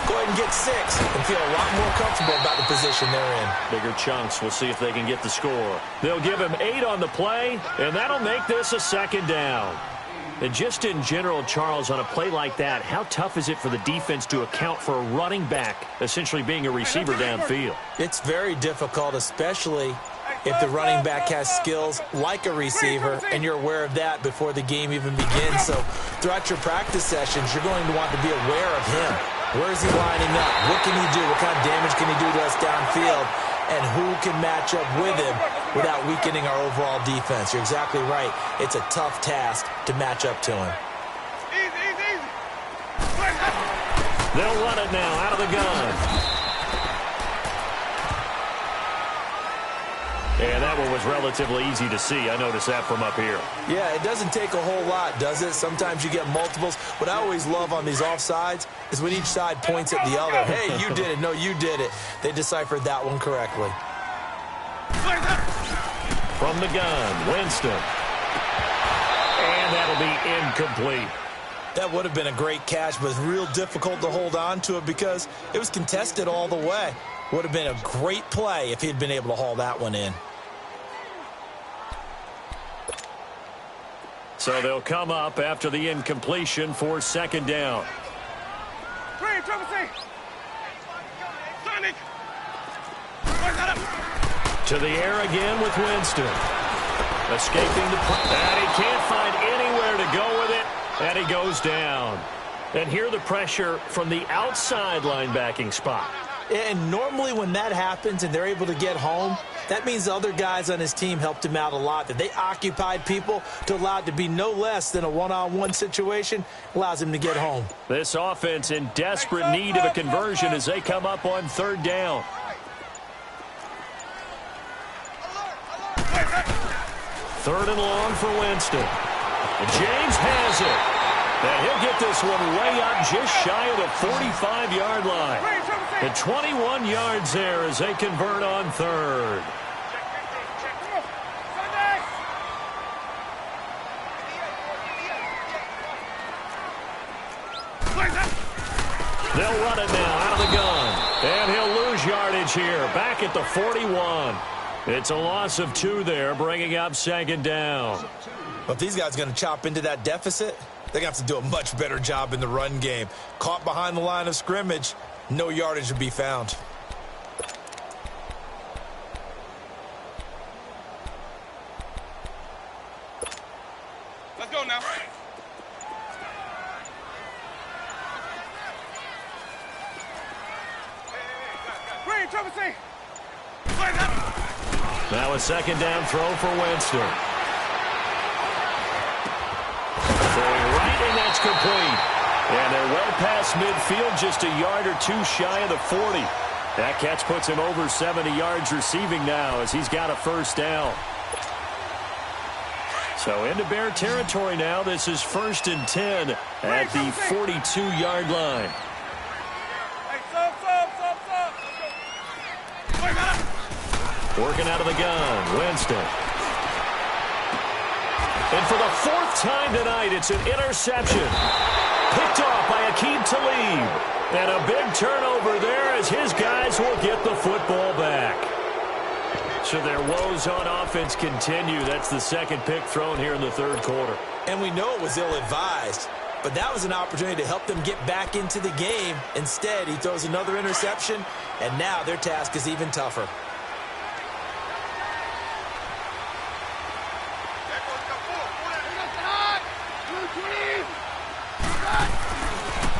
Go ahead and get 6 and feel a lot more comfortable about the position they're in. Bigger chunks. We'll see if they can get the score. They'll give him 8 on the play, and that'll make this a 2nd down. And just in general, Charles, on a play like that, how tough is it for the defense to account for a running back essentially being a receiver downfield? It's very difficult, especially if the running back has skills like a receiver, and you're aware of that before the game even begins. So throughout your practice sessions, you're going to want to be aware of him. Where is he lining up? What can he do? What kind of damage can he do to us downfield? And who can match up with him without weakening our overall defense? You're exactly right. It's a tough task to match up to him. Easy. They'll run it now out of the gun. And that one was relatively easy to see. I noticed that from up here. Yeah, it doesn't take a whole lot, does it? Sometimes you get multiples. What I always love on these offsides is when each side points at the other. Hey, you did it. No, you did it. They deciphered that one correctly. From the gun, Winston. And that'll be incomplete. That would have been a great catch, but it's real difficult to hold on to it because it was contested all the way. Would have been a great play if he'd been able to haul that one in. So they'll come up after the incompletion for second down. To the air again with Winston. Escaping the play. And he can't find anywhere to go with it. And he goes down. And here the pressure from the outside linebacking spot. And normally when that happens and they're able to get home, that means the other guys on his team helped him out a lot. That they occupied people to allow it to be no less than a one-on-one situation, allows him to get home. This offense in desperate need of a conversion as they come up on third down. Third and long for Winston. James has it. And he'll get this one way up just shy of the 45-yard line. And 21 yards there as they convert on third. They'll run it now out of the gun. And he'll lose yardage here. Back at the 41. It's a loss of 2 there, bringing up second down. Well, if these guys are going to chop into that deficit, they're going to have to do a much better job in the run game. Caught behind the line of scrimmage, no yardage to be found. Let's go now. Now a second down throw for Winston. Throwing right, and that's complete. And they're well past midfield, just a yard or 2 shy of the 40. That catch puts him over 70 yards receiving now as he's got a first down. So into Bear territory now. This is 1st and 10 at the 42-yard line. Working out of the gun, Winston. And for the 4th time tonight, it's an interception. Picked off by Aqib Talib. And a big turnover there as his guys will get the football back. So their woes on offense continue. That's the second pick thrown here in the 3rd quarter. And we know it was ill-advised, but that was an opportunity to help them get back into the game. Instead, he throws another interception, and now their task is even tougher.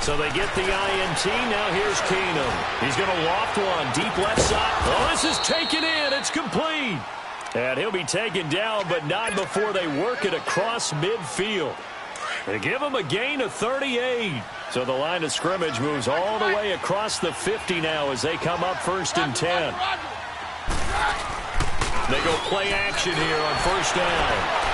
So they get the INT. Now here's Keenum. He's going to loft one. Deep left side. Oh, this is taken in. It's complete. And he'll be taken down, but not before they work it across midfield. They give him a gain of 38. So the line of scrimmage moves all the way across the 50 now as they come up 1st and 10. They go play action here on 1st down.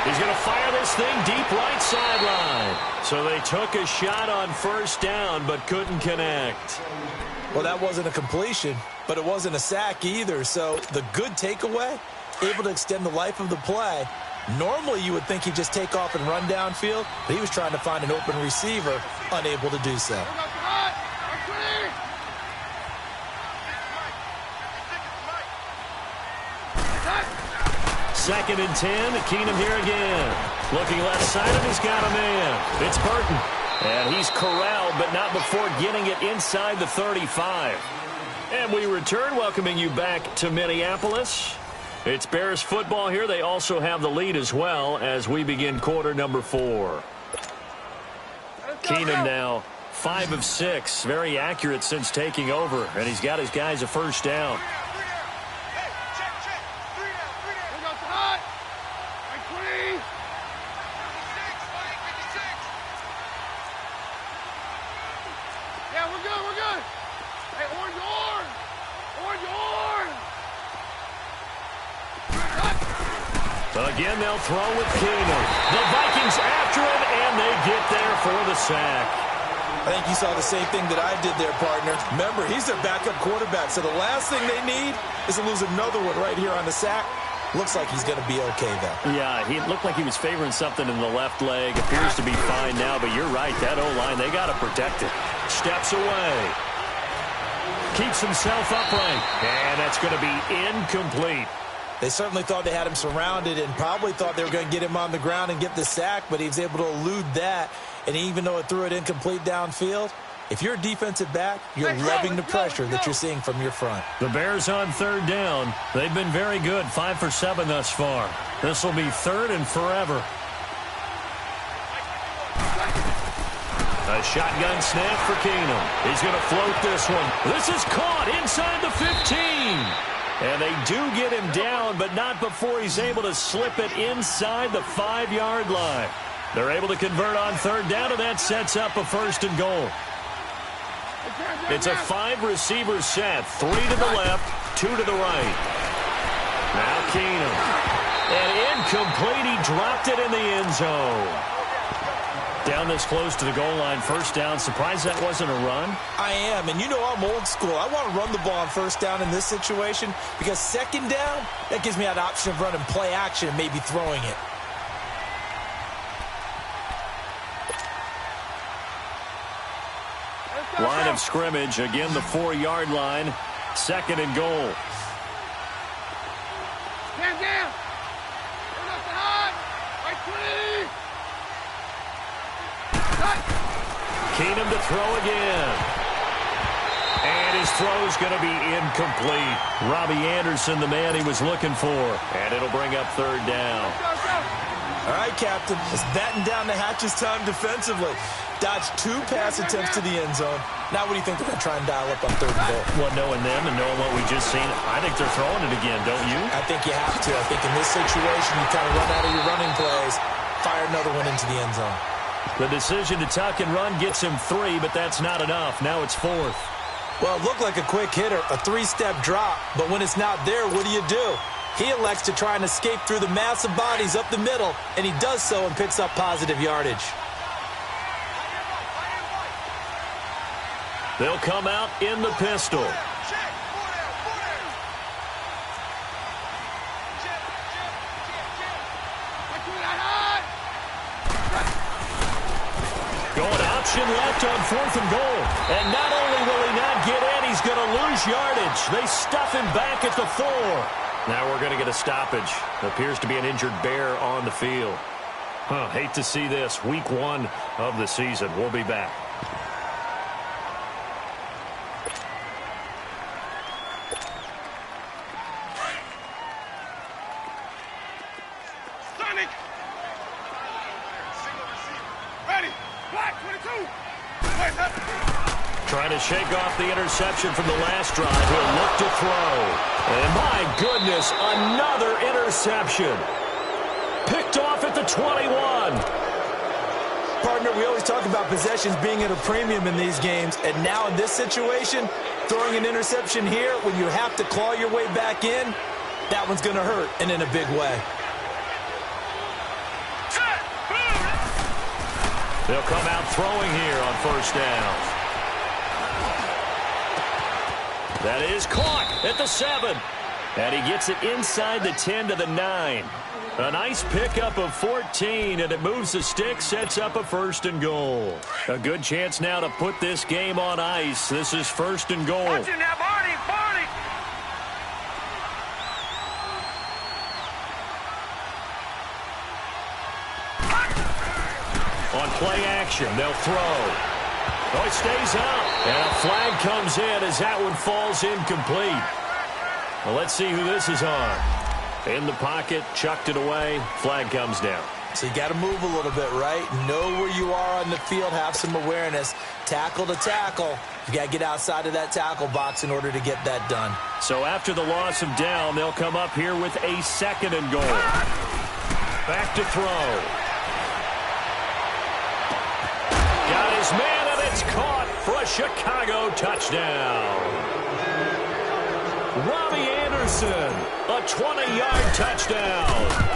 He's going to fire this thing deep right sideline. So they took a shot on 1st down but couldn't connect. Well, that wasn't a completion, but it wasn't a sack either. So the good takeaway, able to extend the life of the play. Normally you would think he'd just take off and run downfield, but he was trying to find an open receiver, unable to do so. 2nd and 10. Keenum here again. Looking left side, and he's got a man. It's Burton. And he's corralled, but not before getting it inside the 35. And we return, welcoming you back to Minneapolis. It's Bears football here. They also have the lead as well as we begin quarter number 4. Keenum now 5 of 6. Very accurate since taking over. And he's got his guys a first down. Again, they'll throw with Keenum. The Vikings after him, and they get there for the sack. I think you saw the same thing that I did there, partner. Remember, he's their backup quarterback, so the last thing they need is to lose another one right here on the sack. Looks like he's going to be okay, though. Yeah, he looked like he was favoring something in the left leg. Appears to be fine now, but you're right. That O-line, they got to protect it. Steps away. Keeps himself upright. And that's going to be incomplete. They certainly thought they had him surrounded and probably thought they were going to get him on the ground and get the sack, but he was able to elude that. And even though it threw it incomplete downfield, if you're a defensive back, you're loving the pressure that you're seeing from your front. The Bears on third down. They've been very good, 5 for 7 thus far. This will be third and forever. A shotgun snap for Keenum. He's going to float this one. This is caught inside the 15. And they do get him down, but not before he's able to slip it inside the 5-yard line. They're able to convert on third down, and that sets up a first and goal. It's a 5-receiver set. 3 to the left, 2 to the right. Now Keenum. And incomplete. He dropped it in the end zone. Down this close to the goal line, first down. Surprised that wasn't a run? I am, and you know I'm old school. I want to run the ball on first down in this situation because second down, that gives me that option of running play action and maybe throwing it. Line of scrimmage, again the 4-yard line, second and goal. Stand down. Turn up the high. Right 20. Keenum to throw again. And his throw's going to be incomplete. Robbie Anderson, the man he was looking for. And it'll bring up third down. All right, Captain. It's batten down the hatches time defensively. Dodged 2 pass attempts to the end zone. Now what do you think they're going to try and dial up on third and goal? Well, knowing them and knowing what we just seen, I think they're throwing it again, don't you? I think you have to. I think in this situation, you kind of run out of your running plays, fire another one into the end zone. The decision to tuck and run gets him 3, but that's not enough. Now it's 4th. Well, it looked like a quick hitter, a 3-step drop, but when it's not there, what do? He elects to try and escape through the massive bodies up the middle, and he does so and picks up positive yardage. They'll come out in the pistol. Going option left on 4th and goal. And not only will he not get in, he's going to lose yardage. They stuff him back at the 4. Now we're going to get a stoppage. Appears to be an injured Bear on the field. Hate to see this. Week 1 of the season. We'll be back. Trying to shake off the interception from the last drive. He'll look to throw. And my goodness, another interception. Picked off at the 21. Partner, we always talk about possessions being at a premium in these games. And now in this situation, throwing an interception here when you have to claw your way back in, that one's going to hurt, and in a big way. They'll come out throwing here on first down. That is caught at the 7. And he gets it inside the 10 to the 9. A nice pickup of 14, and it moves the stick, sets up a first and goal. A good chance now to put this game on ice. This is first and goal. Watch it now, Barney, Barney. On play action, they'll throw. Oh, it stays up. And a flag comes in as that one falls incomplete. Well, let's see who this is on. In the pocket, chucked it away. Flag comes down. So you got to move a little bit, right? Know where you are on the field, have some awareness. Tackle to tackle. You got to get outside of that tackle box in order to get that done. So after the loss of down, they'll come up here with a second and goal. Back to throw. Got his man, and it's caught for a Chicago touchdown. Robbie Anderson Robinson, a 20-yard touchdown.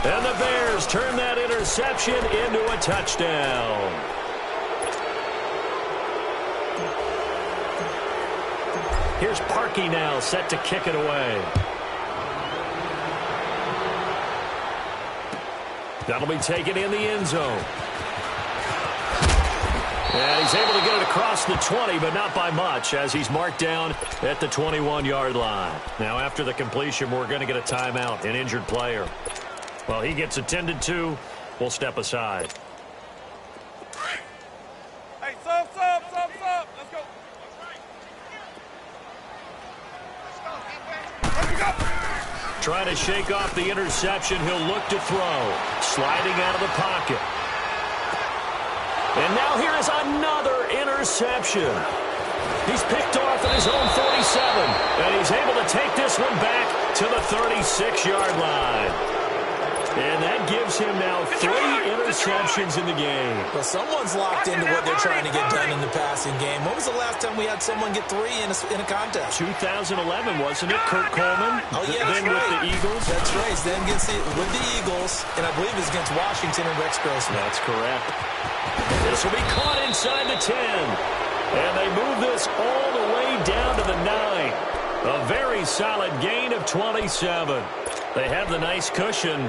And the Bears turn that interception into a touchdown. Here's Parkey now, set to kick it away. That'll be taken in the end zone. And he's able to get it across the 20, but not by much, as he's marked down at the 21-yard line. Now, after the completion, we're going to get a timeout, an injured player. Well, he gets attended to. We'll step aside. Hey, sub. Let's go. Trying to shake off the interception. He'll look to throw. Sliding out of the pocket. And now here is another interception. He's picked off at his own 47. And he's able to take this one back to the 36-yard line. And that gives him now 3 interceptions in the game. Well, someone's locked into what they're trying to get done in the passing game. When was the last time we had someone get 3 in a contest? 2011, wasn't it? Kurt Coleman? Oh, yeah, then right. with the Eagles? That's right. Then with the Eagles, and I believe it's against Washington and Rex Grossman. That's correct. This will be caught inside the 10. And they move this all the way down to the 9. A very solid gain of 27. They have the nice cushion.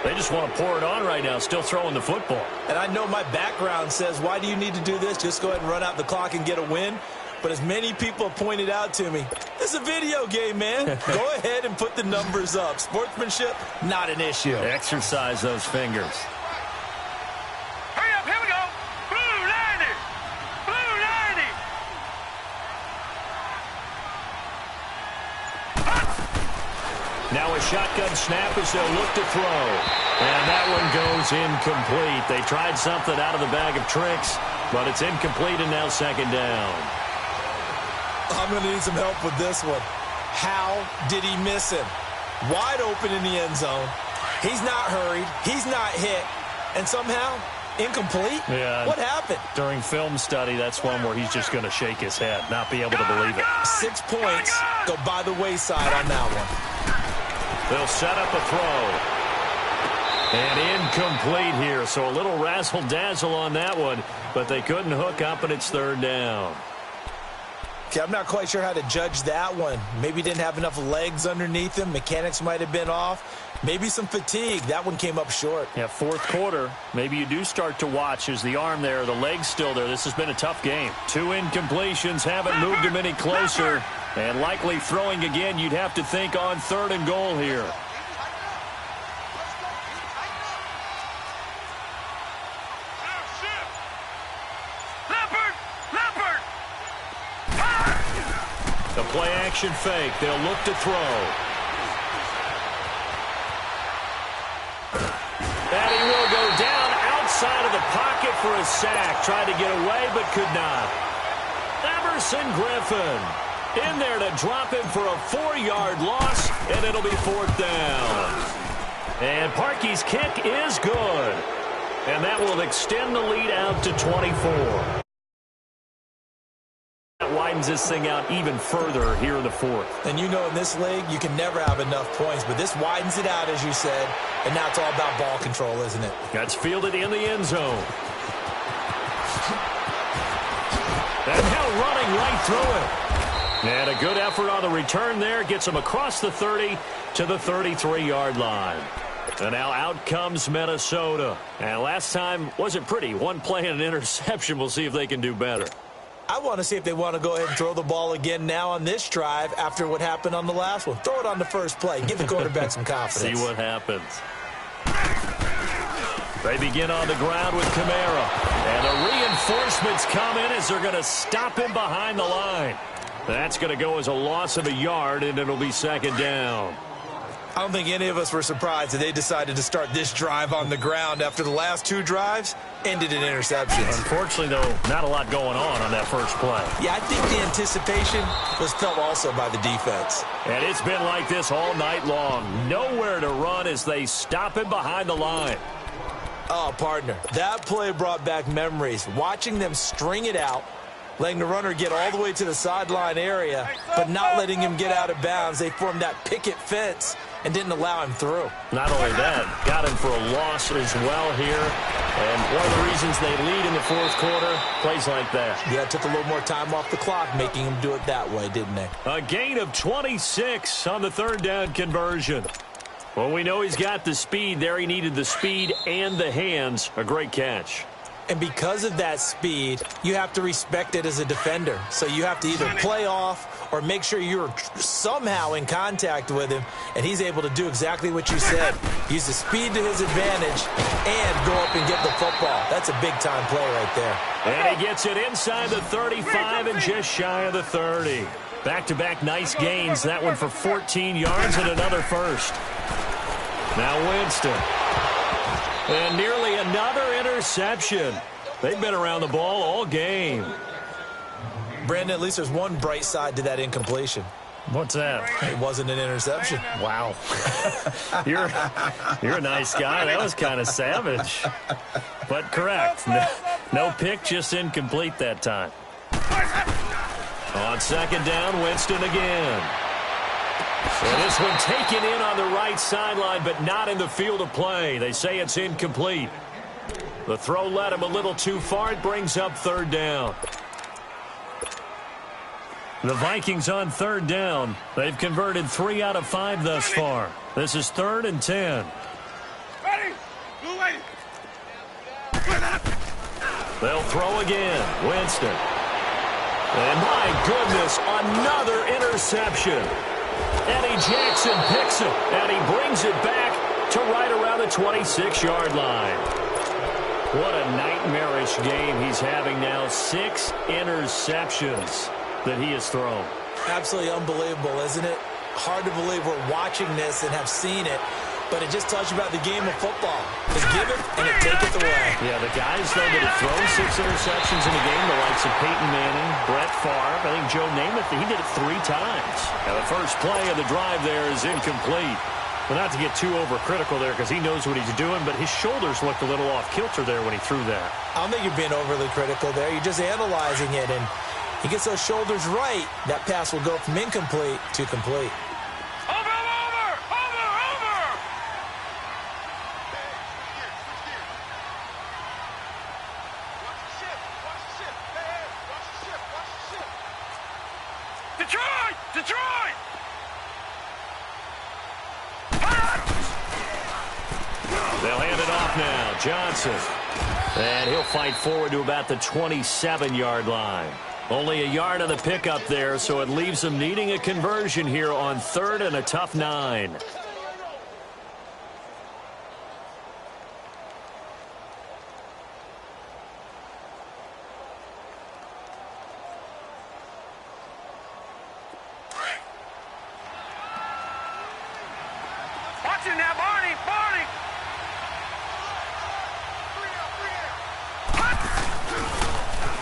They just want to pour it on right now, still throwing the football. And I know my background says, why do you need to do this? Just go ahead and run out the clock and get a win. But as many people have pointed out to me, this is a video game, man. Go ahead and put the numbers up. Sportsmanship, not an issue. Exercise those fingers. Hurry up, here we go. Blue 90. Blue 90. Now a shotgun snap as they'll look to throw. And that one goes incomplete. They tried something out of the bag of tricks, but it's incomplete and now second down. I'm going to need some help with this one. How did he miss him? Wide open in the end zone. He's not hurried. He's not hit. And somehow, incomplete? Yeah. What happened? During film study, that's one where he's just going to shake his head, not be able to believe it. 6 points go by the wayside on that one. They'll set up a throw. And incomplete here, so a little razzle-dazzle on that one, but they couldn't hook up, and it's third down. Okay, I'm not quite sure how to judge that one. Maybe didn't have enough legs underneath him. Mechanics might have been off. Maybe some fatigue. That one came up short. Yeah, fourth quarter. Maybe you do start to watch as the arm there, the leg's still there. This has been a tough game. 2 incompletions haven't moved him any closer. And likely throwing again, you'd have to think on 3rd and goal here. The play-action fake. They'll look to throw. And he will go down outside of the pocket for a sack. Tried to get away, but could not. Everson Griffin in there to drop him for a 4-yard loss, and it'll be 4th down. And Parkey's kick is good. And that will extend the lead out to 24. That widens this thing out even further here in the 4th. And you know in this league, you can never have enough points, but this widens it out, as you said, and now it's all about ball control, isn't it? That's fielded in the end zone. And now running right through it. And a good effort on the return there. Gets him across the 30 to the 33-yard line. And now out comes Minnesota. And last time wasn't pretty. One play and an interception. We'll see if they can do better. I want to see if they want to go ahead and throw the ball again now on this drive after what happened on the last one. Throw it on the first play. Give the quarterback some confidence. See what happens. They begin on the ground with Kamara. And the reinforcements come in as they're going to stop him behind the line. That's going to go as a loss of a yard, and it'll be second down. I don't think any of us were surprised that they decided to start this drive on the ground after the last 2 drives ended in interceptions. Unfortunately, though, not a lot going on that first play. Yeah, I think the anticipation was felt also by the defense. And it's been like this all night long. Nowhere to run as they stop him behind the line. Oh, partner, that play brought back memories. Watching them string it out, letting the runner get all the way to the sideline area, but not letting him get out of bounds. They formed that picket fence and didn't allow him through. Not only that, got him for a loss as well here. And one of the reasons they lead in the fourth quarter, plays like that. Yeah, it took a little more time off the clock, making him do it that way, didn't they? A gain of 26 on the third down conversion. Well, we know he's got the speed there. He needed the speed and the hands. A great catch. And because of that speed, you have to respect it as a defender. So you have to either play off or make sure you're somehow in contact with him, and he's able to do exactly what you said. Use the speed to his advantage and go up and get the football. That's a big-time play right there. And he gets it inside the 35 and just shy of the 30. Back-to-back nice gains. That one for 14 yards and another first. Now Winston. And nearly another interception. They've been around the ball all game. Brandon, at least there's one bright side to that incompletion. What's that? It wasn't an interception. Wow. You're a nice guy. That was kind of savage. But correct. No pick, just incomplete that time. On second down, Winston again. So this one taken in on the right sideline, but not in the field of play. They say it's incomplete. The throw led him a little too far. It brings up third down. The Vikings on third down. They've converted 3 out of 5 thus far. This is 3rd and 10. Ready? Blue lady. They'll throw again. Winston. And my goodness, another interception. Eddie Jackson picks it, and he brings it back to right around the 26-yard line. What a nightmarish game he's having now. 6 interceptions that he has thrown. Absolutely unbelievable, isn't it? Hard to believe we're watching this and have seen it, but it just tells you about the game of football. Just give it and it take it away. Yeah, the guys, though, that have thrown 6 interceptions in a game, the likes of Peyton Manning, Brett Favre, I think Joe Namath, he did it 3 times. Now, the first play of the drive there is incomplete. Well, not to get too overcritical there because he knows what he's doing, but his shoulders looked a little off kilter there when he threw that. I don't think you're being overly critical there. You're just analyzing it, and he gets those shoulders right. That pass will go from incomplete to complete. Detroit! They'll hand it off now. Johnson. And he'll fight forward to about the 27-yard line. Only a yard on the pickup there, so it leaves them needing a conversion here on 3rd and a tough 9.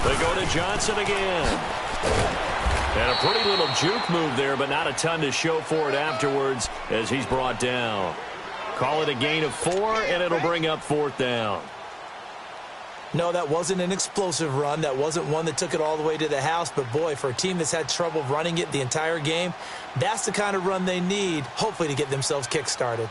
They go to Johnson again. And a pretty little juke move there, but not a ton to show for it afterwards as he's brought down. Call it a gain of 4, and it'll bring up 4th down. No, that wasn't an explosive run. That wasn't one that took it all the way to the house. But, boy, for a team that's had trouble running it the entire game, that's the kind of run they need, hopefully, to get themselves kick-started.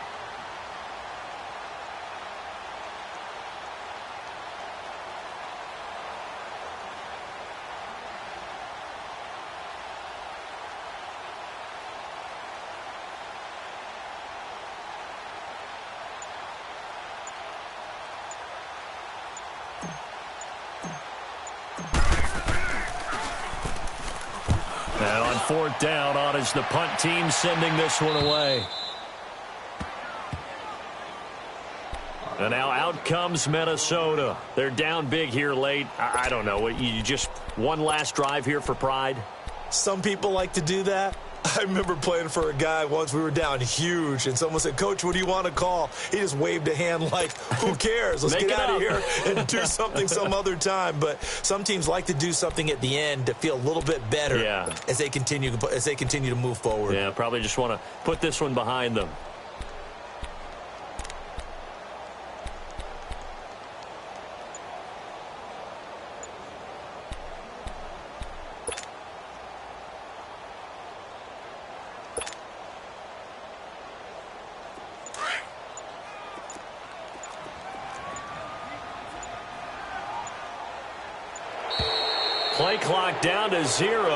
And on 4th down, on is the punt team sending this one away. And now out comes Minnesota. They're down big here late. I don't know. You just one last drive here for pride? Some people like to do that. I remember playing for a guy once. We were down huge, and someone said, "Coach, what do you want to call?" He just waved a hand like, who cares? Let's get out of here and do something some other time. But some teams like to do something at the end to feel a little bit better as they continue to move forward. Yeah, probably just want to put this one behind them. Play clock down to 0,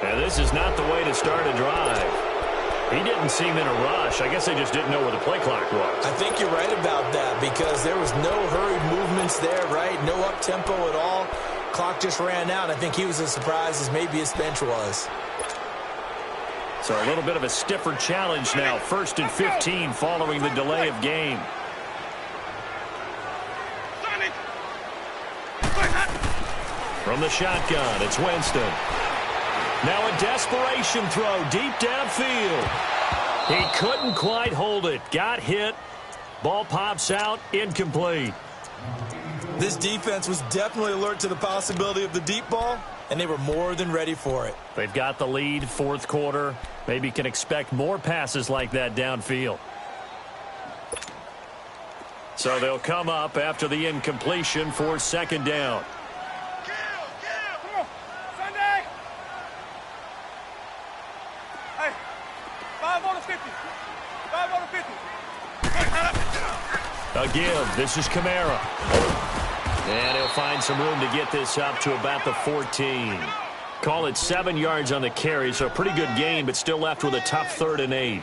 and this is not the way to start a drive. He didn't seem in a rush. I guess they just didn't know where the play clock was. I think you're right about that because there was no hurried movements there, right? No up-tempo at all. Clock just ran out. I think he was as surprised as maybe his bench was. So a little bit of a stiffer challenge now. 1st and 15 following the delay of game. From the shotgun, it's Winston. Now a desperation throw deep downfield. He couldn't quite hold it. Got hit. Ball pops out. Incomplete. This defense was definitely alert to the possibility of the deep ball, and they were more than ready for it. They've got the lead, 4th quarter. Maybe can expect more passes like that downfield. So they'll come up after the incompletion for 2nd down. Come on, Sunday. Hey, 5 on the 50. 5 on the 50. A give. This is Kamara. And he'll find some room to get this up to about the 14. Call it 7 yards on the carry, so a pretty good game, but still left with a tough 3rd and 8.